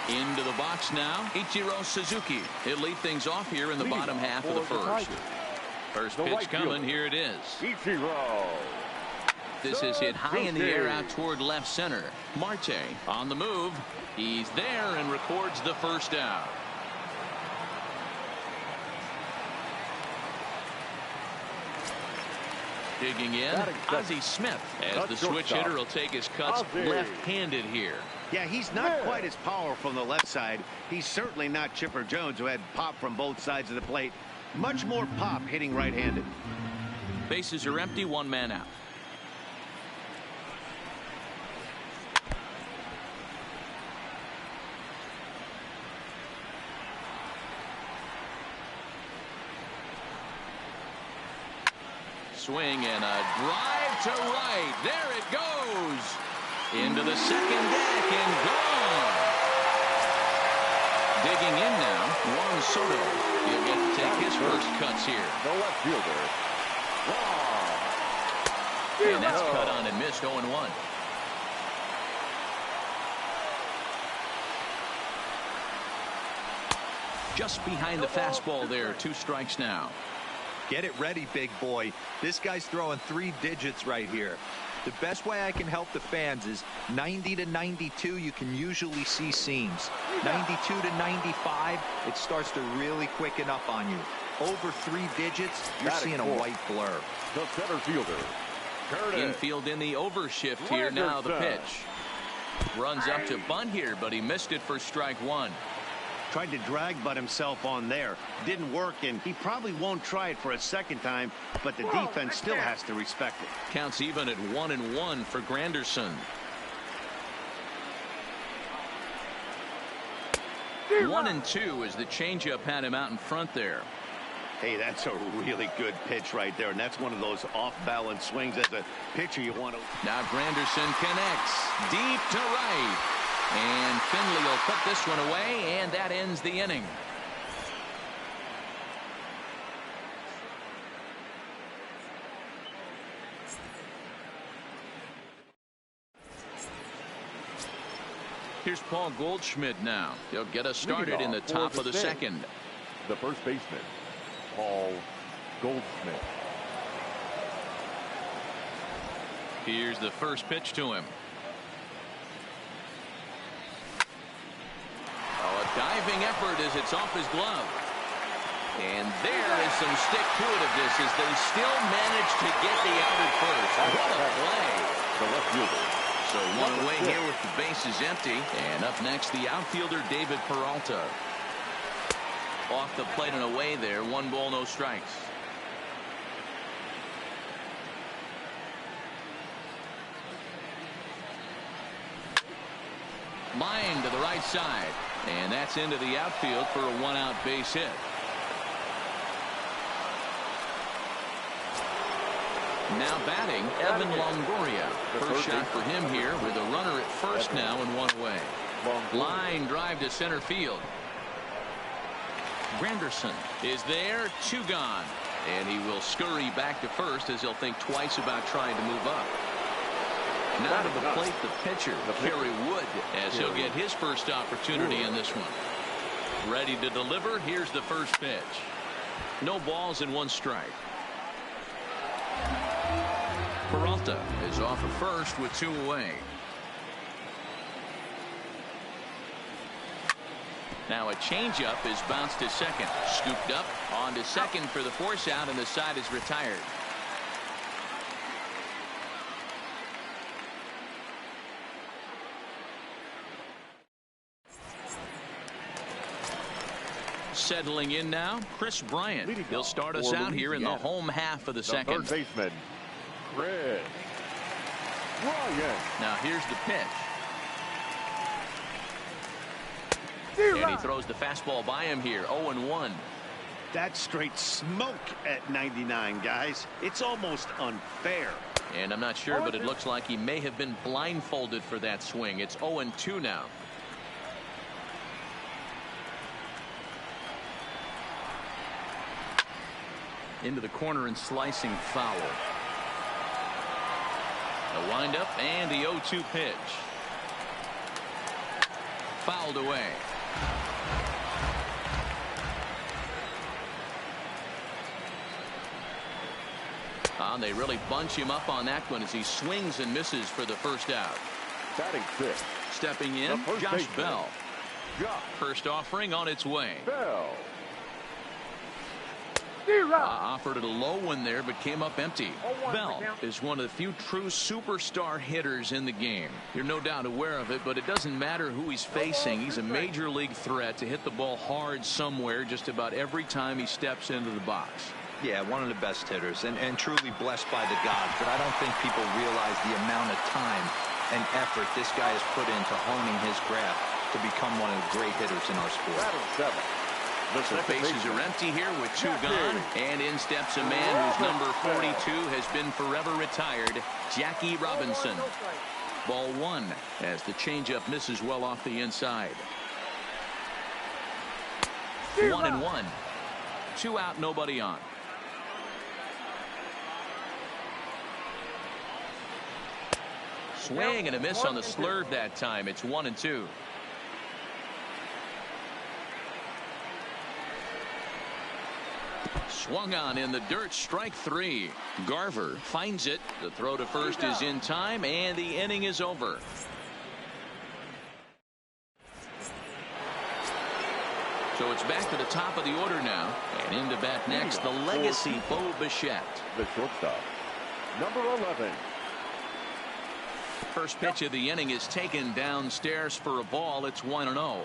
Into the box now, Ichiro Suzuki. He'll lead things off here in the bottom half of the first. First pitch coming, here it is. Ichiro. This is hit high in the air out toward left center. Marte on the move. He's there and records the first out. Digging in, Ozzie Smith, as the switch hitter will take his cuts left-handed here. Yeah, he's not quite as powerful on the left side. He's certainly not Chipper Jones, who had pop from both sides of the plate. Much more pop hitting right-handed. Bases are empty, 1 man out. Swing and a drive to right. There it goes. Into the second deck and gone. Digging in now, Juan Soto. He'll get to take his first cuts here. The left fielder. And that's cut on and missed 0-1. just behind the fastball there. 2 strikes now. Get it ready, big boy. This guy's throwing 3 digits right here. The best way I can help the fans is 90 to 92, you can usually see seams. 92 to 95, it starts to really quicken up on you. Over 3 digits, you're seeing a white blur. The center fielder, Curtis. Infield in the overshift here. Now the pitch. Runs up to bunt here, but he missed it for strike 1. Tried to drag butt himself on there. Didn't work, and he probably won't try it for a second time, but the defense still has to respect it. Counts even at 1-1 for Granderson. 1-2 as the changeup had him out in front there. Hey, that's a really good pitch right there, and that's one of those off-balance swings as a pitcher you want to. Now Granderson connects deep to right. And Finley will put this one away, and that ends the inning. Here's Paul Goldschmidt now. He'll get us started in the top of the second. The first baseman, Paul Goldschmidt. Here's the first pitch to him. Diving effort as it's off his glove. And there is some stick-to-itiveness as they still manage to get the out at first. What a play. The left fielder. So 1 away here with the bases empty. And up next, the outfielder, David Peralta. Off the plate and away there. 1 ball, no strikes. Line to the right side. And that's into the outfield for a 1-out base hit. Now batting, Evan Longoria. First shot for him here with a runner at first now and 1 away. Line drive to center field. Granderson is there, 2 gone. And he will scurry back to first as he'll think twice about trying to move up. Now to the plate, the pitcher, Kerry Wood, as he'll get his first opportunity in this one. Ready to deliver. Here's the first pitch. No balls and 1 strike. Peralta is off at first with 2 away. Now a changeup is bounced to second. Scooped up on to second for the force out, and the side is retired. Settling in now, Chris Bryant. He'll start us out here in the home half of the second. Third baseman, Chris Bryant. Now here's the pitch. And he throws the fastball by him here. 0-1. That's straight smoke at 99, guys. It's almost unfair. And I'm not sure, but it looks like he may have been blindfolded for that swing. It's 0-2 now. Into the corner and slicing foul. The windup and the 0-2 pitch. Fouled away. They really bunch him up on that one as he swings and misses for the first out. Batting 6th. Stepping in, Josh Bell. First offering on its way. Bell. Offered it a low one there, but came up empty. Bell is one of the few true superstar hitters in the game. You're no doubt aware of it, but it doesn't matter who he's facing. He's a major league threat to hit the ball hard somewhere just about every time he steps into the box. Yeah, one of the best hitters and truly blessed by the gods, but I don't think people realize the amount of time and effort this guy has put into honing his craft to become one of the great hitters in our sport. Batting 7th. The bases are empty here with 2 gone, and in steps a man whose number 42 has been forever retired, Jackie Robinson. Ball 1 as the changeup misses well off the inside. 1-1. 2 out, nobody on. Swing and a miss on the slurve that time. It's 1-2. Swung on in the dirt, strike 3. Garver finds it. The throw to first is in time, and the inning is over. So it's back to the top of the order now. And in to bat next, the legacy Bo Bichette. The shortstop, number 11. First pitch of the inning is taken downstairs for a ball. It's 1-0.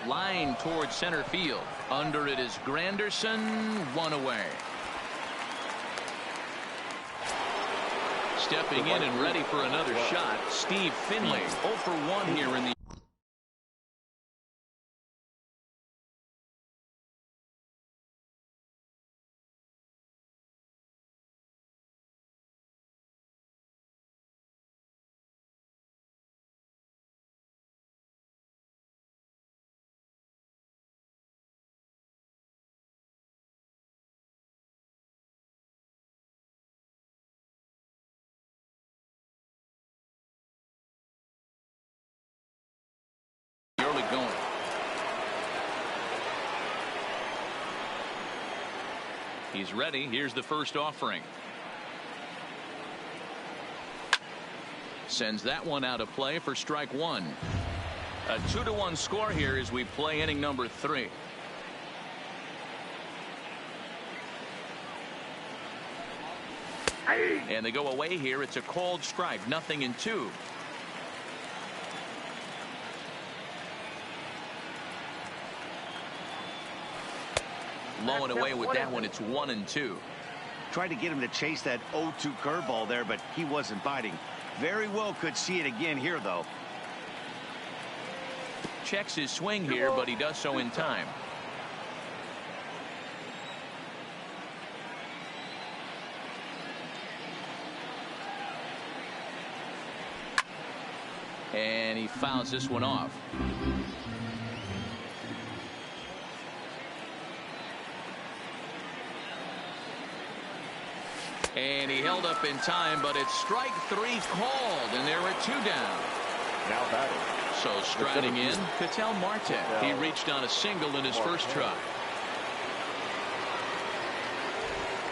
Line towards center field. Under it is Granderson. One away. Stepping in and ready for another shot, Steve Finley. 0 for 1 here in the going. He's ready. Here's the first offering. Sends that one out of play for strike 1. A 2-1 score here as we play inning number 3. And they go away here. It's a called strike. 0-2. Low and away with that one. It's 1-2. Tried to get him to chase that 0-2 curveball there, but he wasn't biting. Very well could see it again here, though. Checks his swing here, but he does so in time. And he fouls this one off. And he held up in time, but it's strike 3 called, and there are 2 down. Now batting. So striding in, Ketel Marte. He reached on a single in his first try.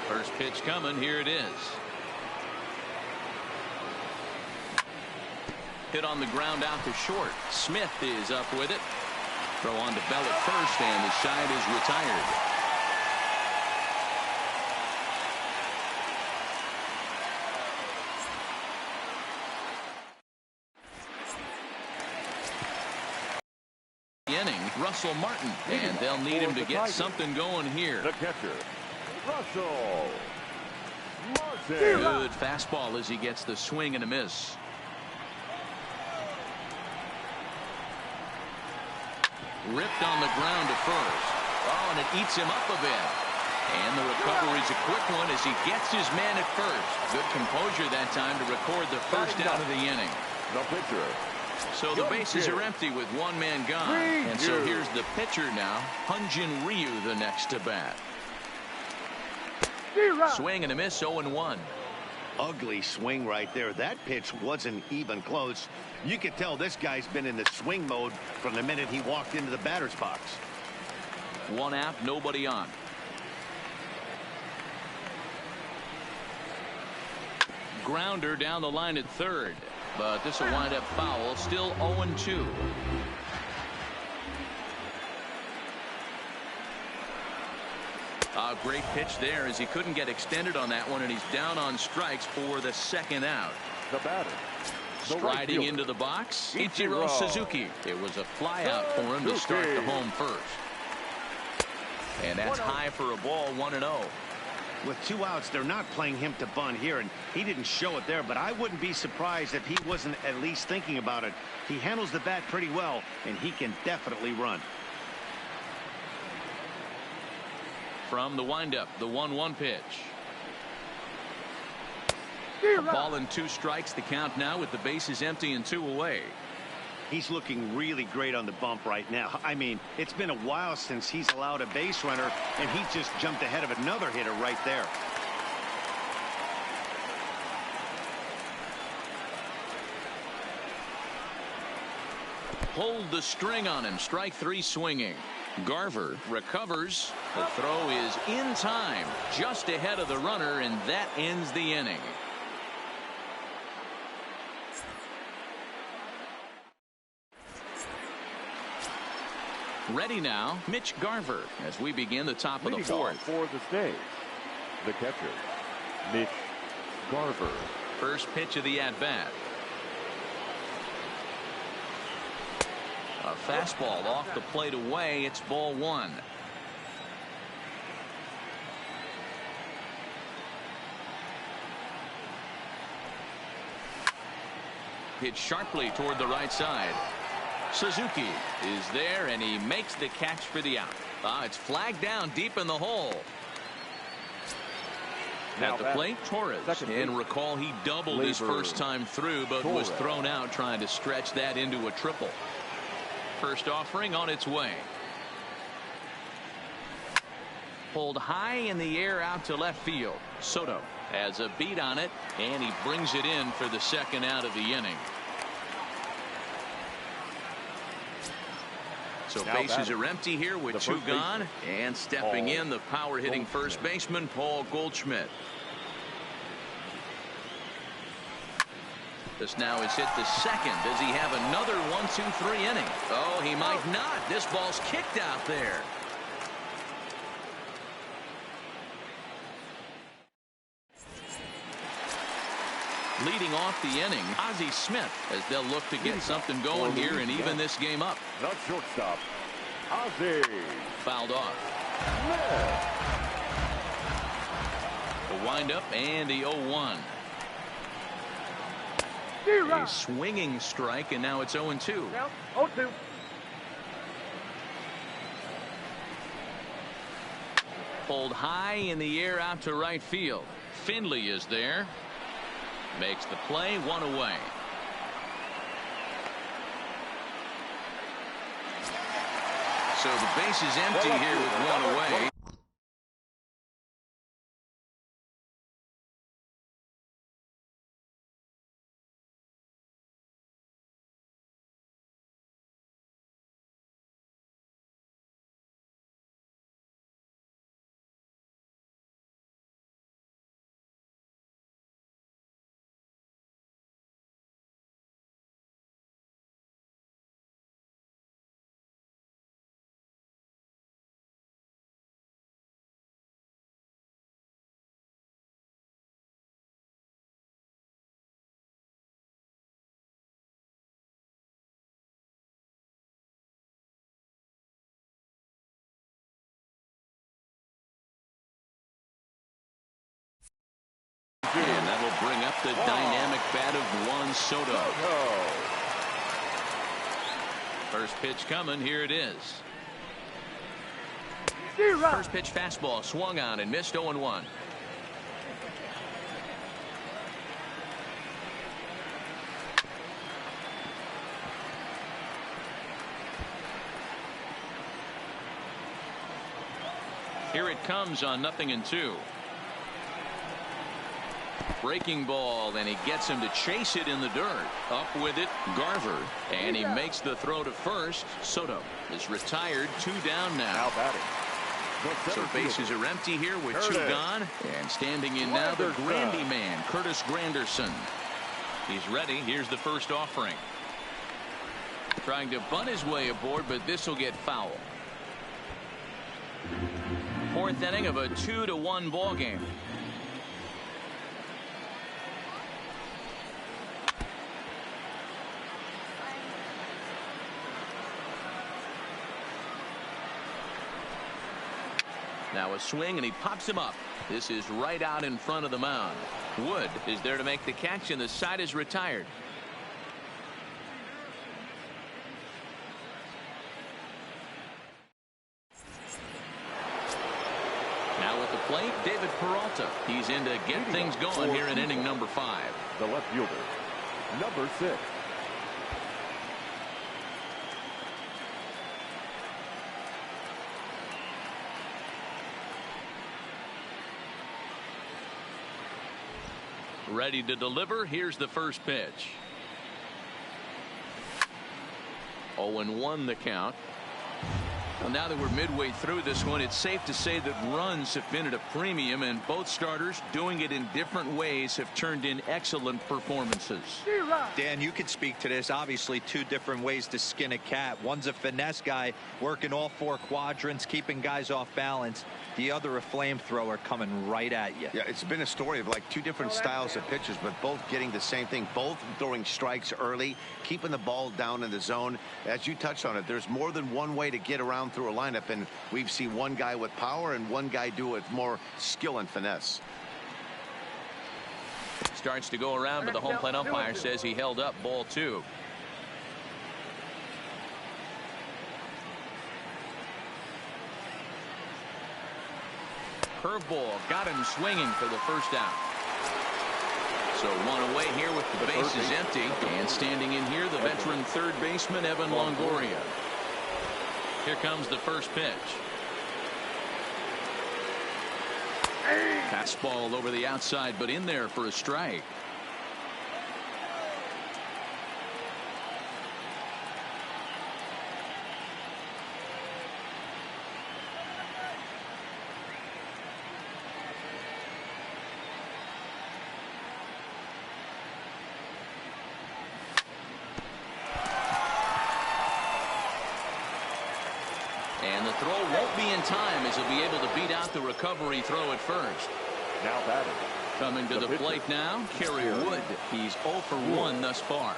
First pitch coming. Here it is. Hit on the ground out to short. Smith is up with it. Throw on to Bell at first, and the side is retired. Russell Martin, and they'll need him to get something going here. The catcher, Russell Martin. Good fastball as he gets the swing and a miss. Ripped on the ground to first. Oh, and it eats him up a bit. And the recovery's a quick one as he gets his man at first. Good composure that time to record the first out of the inning. The pitcher. So the bases are empty with one man gone. And so here's the pitcher now. Hyun-Jin Ryu the next to bat. Swing and a miss, 0-1. Ugly swing right there. That pitch wasn't even close. You could tell this guy's been in the swing mode from the minute he walked into the batter's box. One out, nobody on. Grounder down the line at third. But this will wind up foul. Still 0-2. A great pitch there as he couldn't get extended on that one, and he's down on strikes for the second out. The batter. Striding right into the box, Ichiro Suzuki. It was a fly out for him to start the home first. And that's high for a ball, 1-0. With 2 outs, they're not playing him to bunt here, and he didn't show it there, but I wouldn't be surprised if he wasn't at least thinking about it. He handles the bat pretty well, and he can definitely run. From the windup, the 1-1 pitch. A ball and 2 strikes, the count now with the bases empty and 2 away. He's looking really great on the bump right now. I mean, it's been a while since he's allowed a base runner, and he just jumped ahead of another hitter right there. pulled the string on him. Strike 3 swinging. Garver recovers. The throw is in time, just ahead of the runner, and that ends the inning. Ready now, Mitch Garver, as we begin the top of the fourth. For the States, the catcher, Mitch Garver. First pitch of the at-bat. A fastball off the plate away. It's ball 1. Hit sharply toward the right side. Suzuki is there, and he makes the catch for the out. It's flagged down deep in the hole. At the plate, Torres. And recall, he doubled his first time through, but was thrown out trying to stretch that into a triple. First offering on its way. Pulled high in the air out to left field. Soto has a beat on it, and he brings it in for the second out of the inning. So bases are empty here with 2 gone, and stepping in, the power hitting first baseman Paul Goldschmidt. This now is hit to second. Does he have another 1-2-3 inning? Oh, he might not. This ball's kicked out there. Leading off the inning, Ozzie Smith, as they'll look to get something going here and even this game up. The shortstop, Ozzie. Fouled off. The windup and the 0-1. A swinging strike, and now it's 0-2. 0-2. Pulled high in the air out to right field. Finley is there. Makes the play, 1 away. So the base is empty here with 1 away. And that'll bring up the dynamic bat of Juan Soto. First pitch coming. Here it is. First pitch fastball swung on and missed. 0-1. Here it comes on 0-2. Breaking ball, and he gets him to chase it in the dirt. Up with it, Garver, and he makes the throw to first. Soto is retired. 2 down now. So bases are empty here with 2 gone, and standing in now the Grandy man, Curtis Granderson. He's ready. Here's the first offering. Trying to bunt his way aboard, but this will get foul. 4th inning of a 2-1 ball game. Now a swing, and he pops him up. This is right out in front of the mound. Wood is there to make the catch, and the side is retired. Now at the plate, David Peralta. He's in to get things going here in inning number 5. The left fielder, number 6. Ready to deliver. Here's the first pitch. 0-1 the count. Well, now that we're midway through this one, it's safe to say that runs have been at a premium, and both starters, doing it in different ways, have turned in excellent performances. Dan, you could speak to this. Obviously, two different ways to skin a cat. One's a finesse guy working all four quadrants, keeping guys off balance. The other, a flamethrower coming right at you. Yeah, it's been a story of like two different styles of pitchers, but both getting the same thing, both throwing strikes early, keeping the ball down in the zone. As you touched on it, there's more than one way to get around through a lineup, and we've seen one guy with power and one guy do it with more skill and finesse. Starts to go around, but the home plate umpire says he held up ball 2. Curveball got him swinging for the first out. So one away here with the bases empty, and standing in here, the veteran third baseman Evan Longoria. Here comes the first pitch. Fastball over the outside, but in there for a strike. And the throw won't be in time, as he'll be able to beat out the recovery throw at first. Now batting. Coming to the plate now, Kerry Wood. He's 0 for 1 thus far.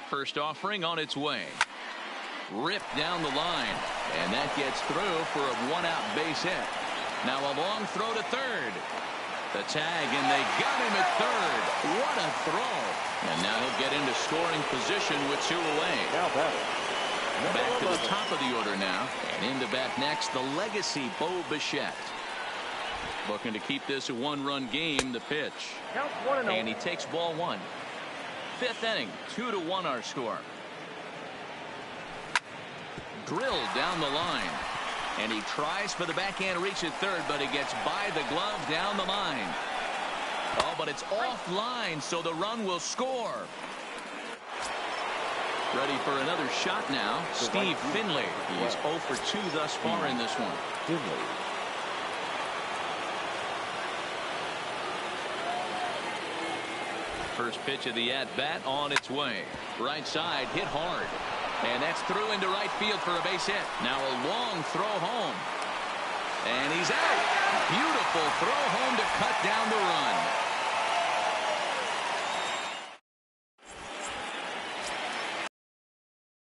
First offering on its way. Ripped down the line, and that gets through for a 1-out base hit. Now a long throw to third. The tag, and they got him at third. What a throw. And now he'll get into scoring position with 2 away. Now batting. Back to the top of the order now. And in to bat next, the legacy Bo Bichette. Looking to keep this a 1-run game. The pitch. And he takes ball 1. 5th inning, 2-1 our score. Drilled down the line. And he tries for the backhand reach at third, but he gets by the glove down the line. Oh, but it's offline, so the run will score. Ready for another shot now, Steve Finley. He's 0 for 2 thus far in this one. Finley. First pitch of the at-bat on its way. Right side, hit hard. And that's through into right field for a base hit. Now a long throw home. And he's out. Beautiful throw home to cut down the run.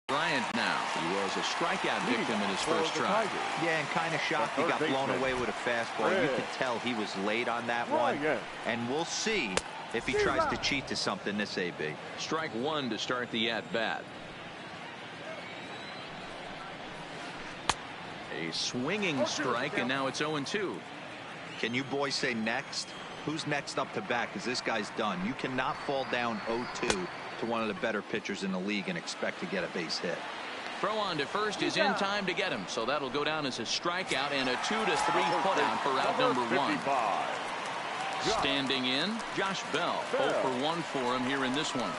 Bryant now. He was a strikeout victim in his first try. Yeah, and kind of shocked he got blown away with a fastball. You could tell he was late on that one. And we'll see if he tries to cheat to something this AB. Strike 1 to start the at-bat. A swinging strike, and now it's 0-2. Can you boys say next? Who's next up to bat? Because this guy's done. You cannot fall down 0-2 to one of the better pitchers in the league and expect to get a base hit. Throw on to first is in time to get him, so that'll go down as a strikeout and a 2-3 putout for out number 1. Standing in, Josh Bell. 0 for 1 for him here in this one.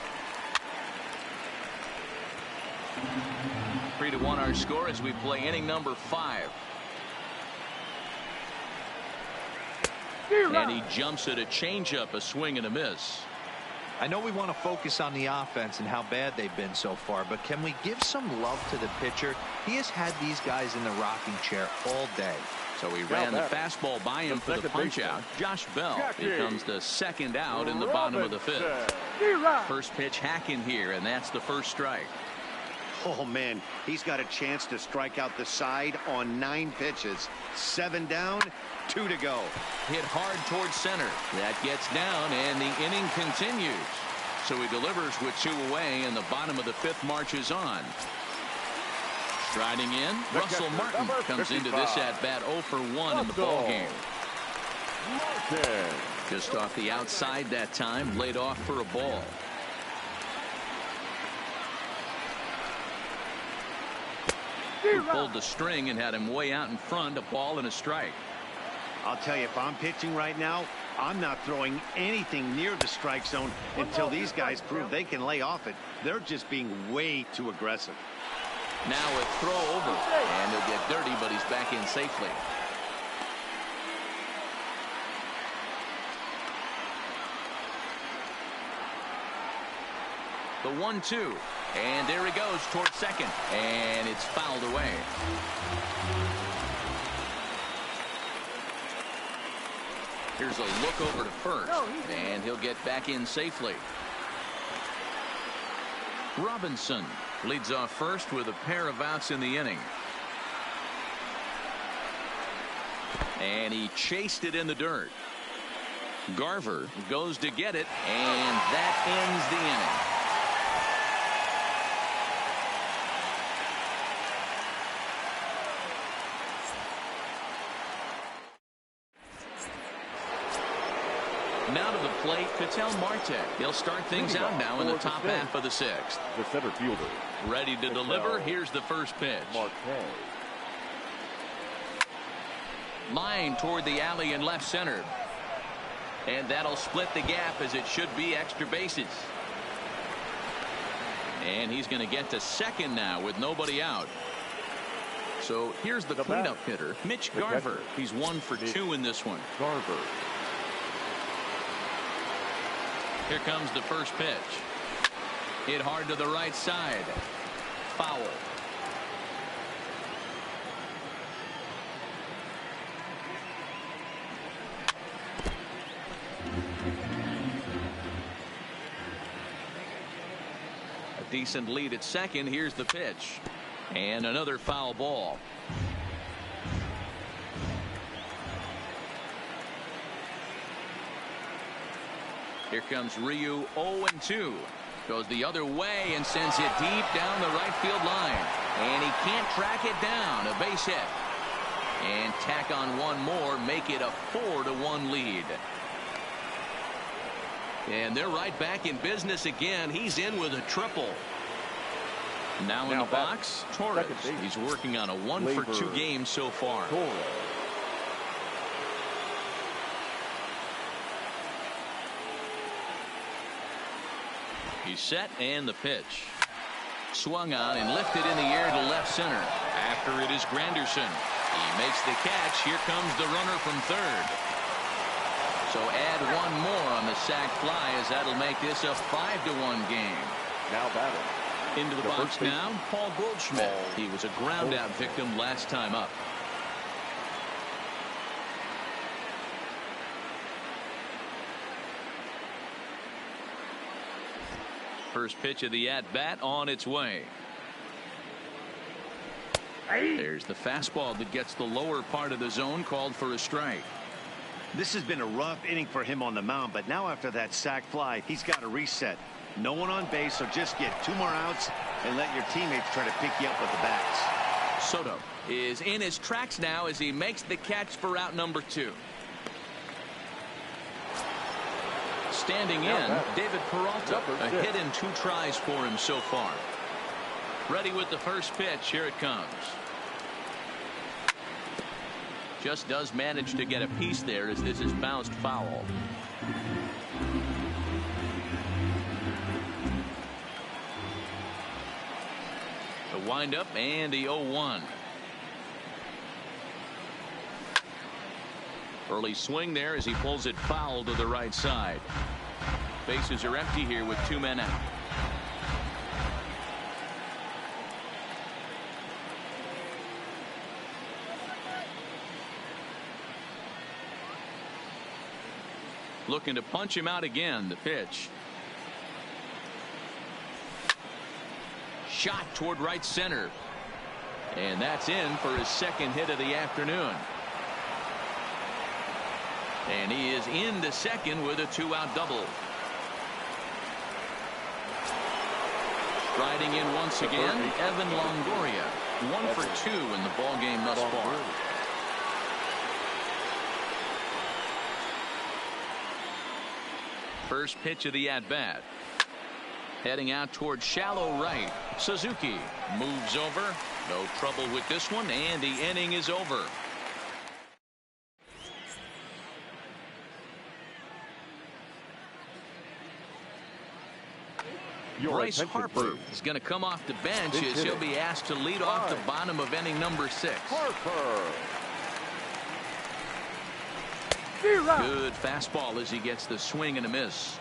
3-1 our score as we play inning number 5. And he jumps at a changeup, a swing and a miss. I know we want to focus on the offense and how bad they've been so far, but can we give some love to the pitcher? He has had these guys in the rocking chair all day. So he ran the fastball by him for the punch out. Josh Bell becomes the second out in the bottom of the 5th. First pitch hacking here, and that's the first strike. Oh, man, he's got a chance to strike out the side on 9 pitches. 7 down, 2 to go. Hit hard towards center. That gets down, and the inning continues. So he delivers with 2 away, and the bottom of the 5th marches on. Striding in, Russell Martin comes into this at-bat 0 for 1 in the ballgame. Just off the outside that time, laid off for a ball. He pulled the string and had him way out in front, a ball and a strike. I'll tell you, if I'm pitching right now, I'm not throwing anything near the strike zone until these guys prove they can lay off it. They're just being way too aggressive. Now a throw over, and he'll get dirty, but he's back in safely. The 1-2, and there he goes towards second, and it's fouled away. Here's a look over to first, and he'll get back in safely. Robinson leads off first with a pair of outs in the inning. And he chased it in the dirt. Garver goes to get it, and that ends the inning. Now to the plate, Ketel Marte. He'll start things out now in the top half of the sixth. The center fielder. Ready to deliver. Here's the first pitch. Marte. Line toward the alley in left center. And that'll split the gap, as it should be extra bases. And he's going to get to second now with nobody out. So here's the cleanup hitter, Mitch Garver. He's 1 for 2 in this one. Garver. Here comes the first pitch. Hit hard to the right side. Foul. A decent lead at second. Here's the pitch. And another foul ball. Here comes Ryu, 0-2. Goes the other way and sends it deep down the right field line. And he can't track it down. A base hit. And tack on one more, make it a 4-1 lead. And they're right back in business again. He's in with a triple. Now in the box, Torres. He's working on a 1 for 2 game so far. He's set, and the pitch. Swung on and lifted in the air to left center. After it is Granderson. He makes the catch. Here comes the runner from third. So add one more on the sac fly, as that'll make this a 5-1 game. Now batting. Into the box now, Paul Goldschmidt. He was a ground out victim last time up. First pitch of the at-bat on its way. There's the fastball that gets the lower part of the zone, called for a strike. This has been a rough inning for him on the mound, but now after that sac fly, he's got to reset. No one on base, so just get 2 more outs and let your teammates try to pick you up with the bats. Soto is in his tracks now as he makes the catch for out number 2. Standing in, David Peralta. A hit in 2 tries for him so far. Ready with the first pitch. Here it comes. Just does manage to get a piece there, as this is bounced foul. The windup and the 0-1. Early swing there as he pulls it foul to the right side. Bases are empty here with 2 men out. Looking to punch him out again. The pitch. Shot toward right center. And that's in for his second hit of the afternoon. And he is into second with a 2-out double. Riding in once again, Evan Longoria. 1 for 2 in the ball game thus far. First pitch of the at-bat. Heading out toward shallow right. Suzuki moves over. No trouble with this one, and the inning is over. Bryce Harper is going to come off the bench as he'll be asked to lead off the bottom of inning number 6. Good fastball as he gets the swing and a miss.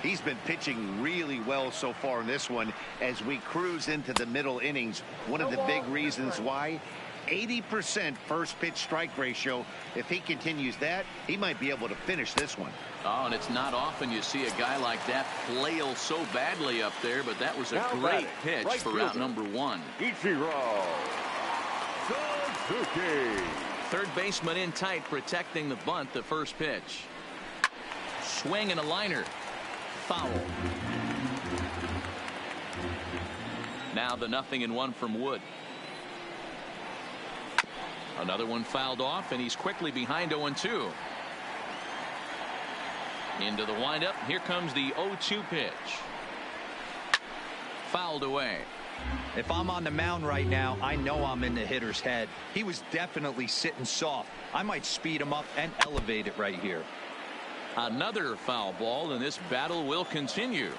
He's been pitching really well so far in this one as we cruise into the middle innings. One of the big reasons why, 80% first pitch strike ratio. If he continues that, he might be able to finish this one. Oh, and it's not often you see a guy like that flail so badly up there, but that was a great pitch for out number 1. Ichiro Suzuki. Third baseman in tight, protecting the bunt. The first pitch. Swing and a liner. Foul. Now the 0-1 from Wood. Another one fouled off, and he's quickly behind 0-2. Into the windup. Here comes the 0-2 pitch. Fouled away. If I'm on the mound right now, I know I'm in the hitter's head. He was definitely sitting soft. I might speed him up and elevate it right here. Another foul ball, and this battle will continue.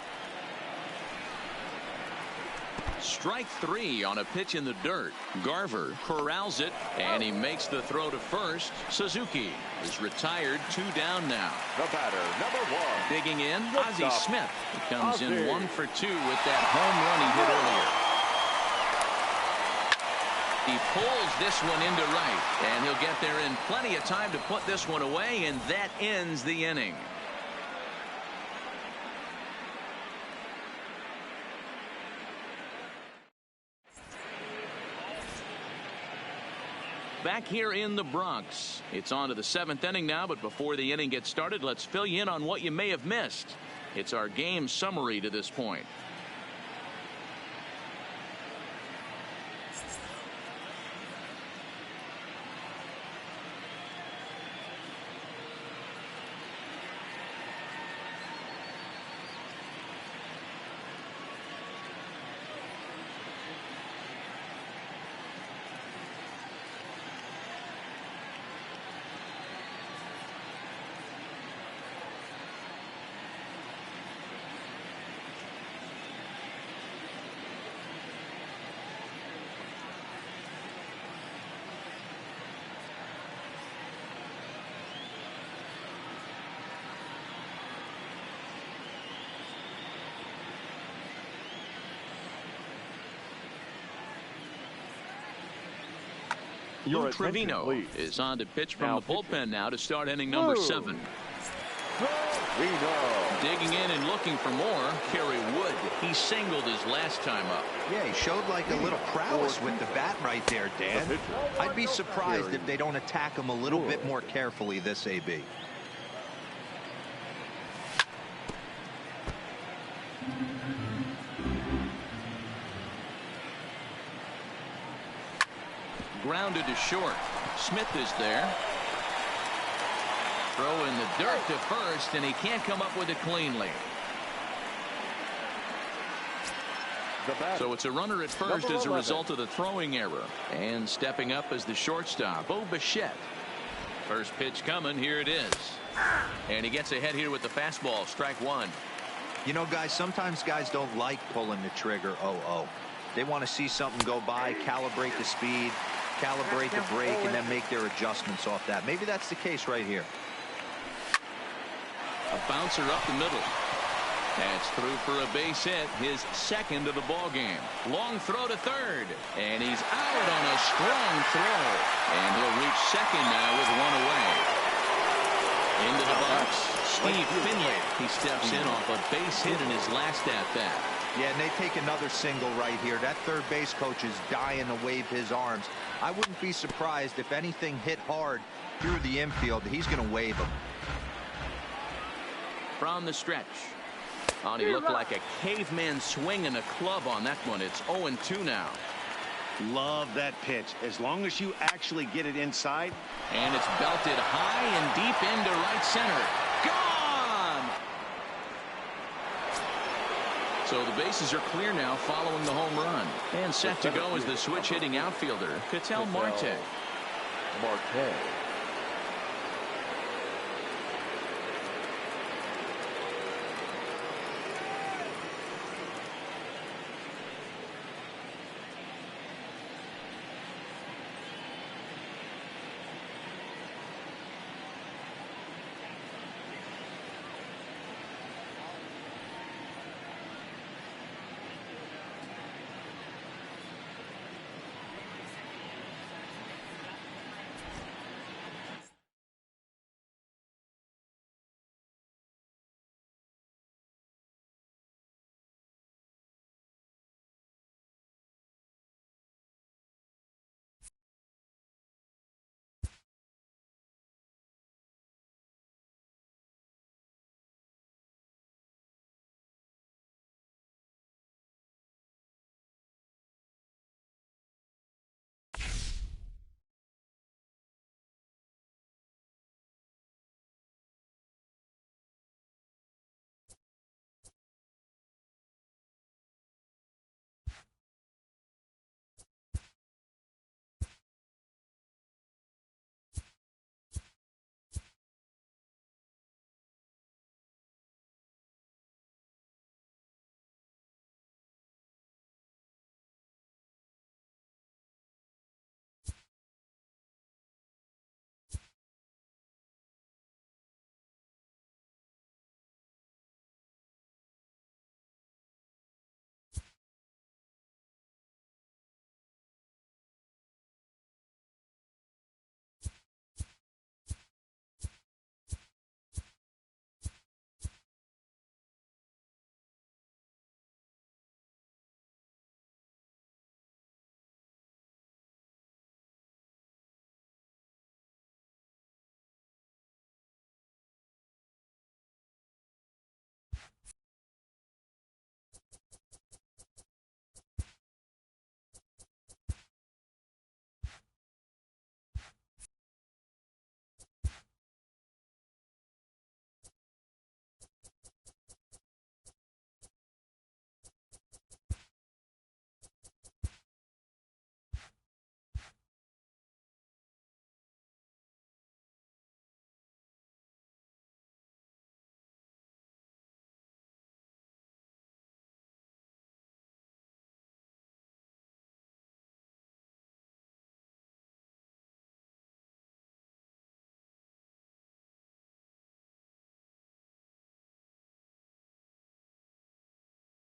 Strike 3 on a pitch in the dirt. Garver corrals it, and he makes the throw to first. Suzuki is retired. 2 down now. The batter, number 1. Digging in, Ozzie Smith. He comes in 1 for 2 with that home run he hit earlier. He pulls this one into right, and he'll get there in plenty of time to put this one away, and that ends the inning. Back here in the Bronx, it's on to the 7th inning now, but before the inning gets started, let's fill you in on what you may have missed. It's our game summary to this point. Lou Trevino is on to pitch from the bullpen now to start inning number 7. Digging in and looking for more, Kerry Wood. He singled his last time up. Yeah, he showed like a little prowess with the bat right there, Dan. I'd be surprised if they don't attack him a little bit more carefully this AB. Grounded to short. Smith is there. Throw in the dirt to first, and he can't come up with it cleanly. So it's a runner at first as a result of the throwing error. And stepping up as the shortstop, Bo Bichette. First pitch coming. Here it is. And he gets ahead here with the fastball. Strike 1. You know, guys, sometimes guys don't like pulling the trigger 0-0. They want to see something go by, calibrate the speed, calibrate the break, and then make their adjustments off that. Maybe that's the case right here. A bouncer up the middle. That's through for a base hit, his second of the ball game. Long throw to third, and he's out on a strong throw, and he'll reach second now with one away. Into the box, Steve Finley. He steps in off a base hit in his last at-bat. Yeah, and they take another single right here. That third base coach is dying to wave his arms. I wouldn't be surprised if anything hit hard through the infield. He's going to wave them. From the stretch. He looked like a caveman swinging a club on that one. It's 0-2 now. Love that pitch. As long as you actually get it inside. And it's belted high and deep into right center. Gone! So the bases are clear now following the home run. And set to go is the switch hitting outfielder, Ketel Marte.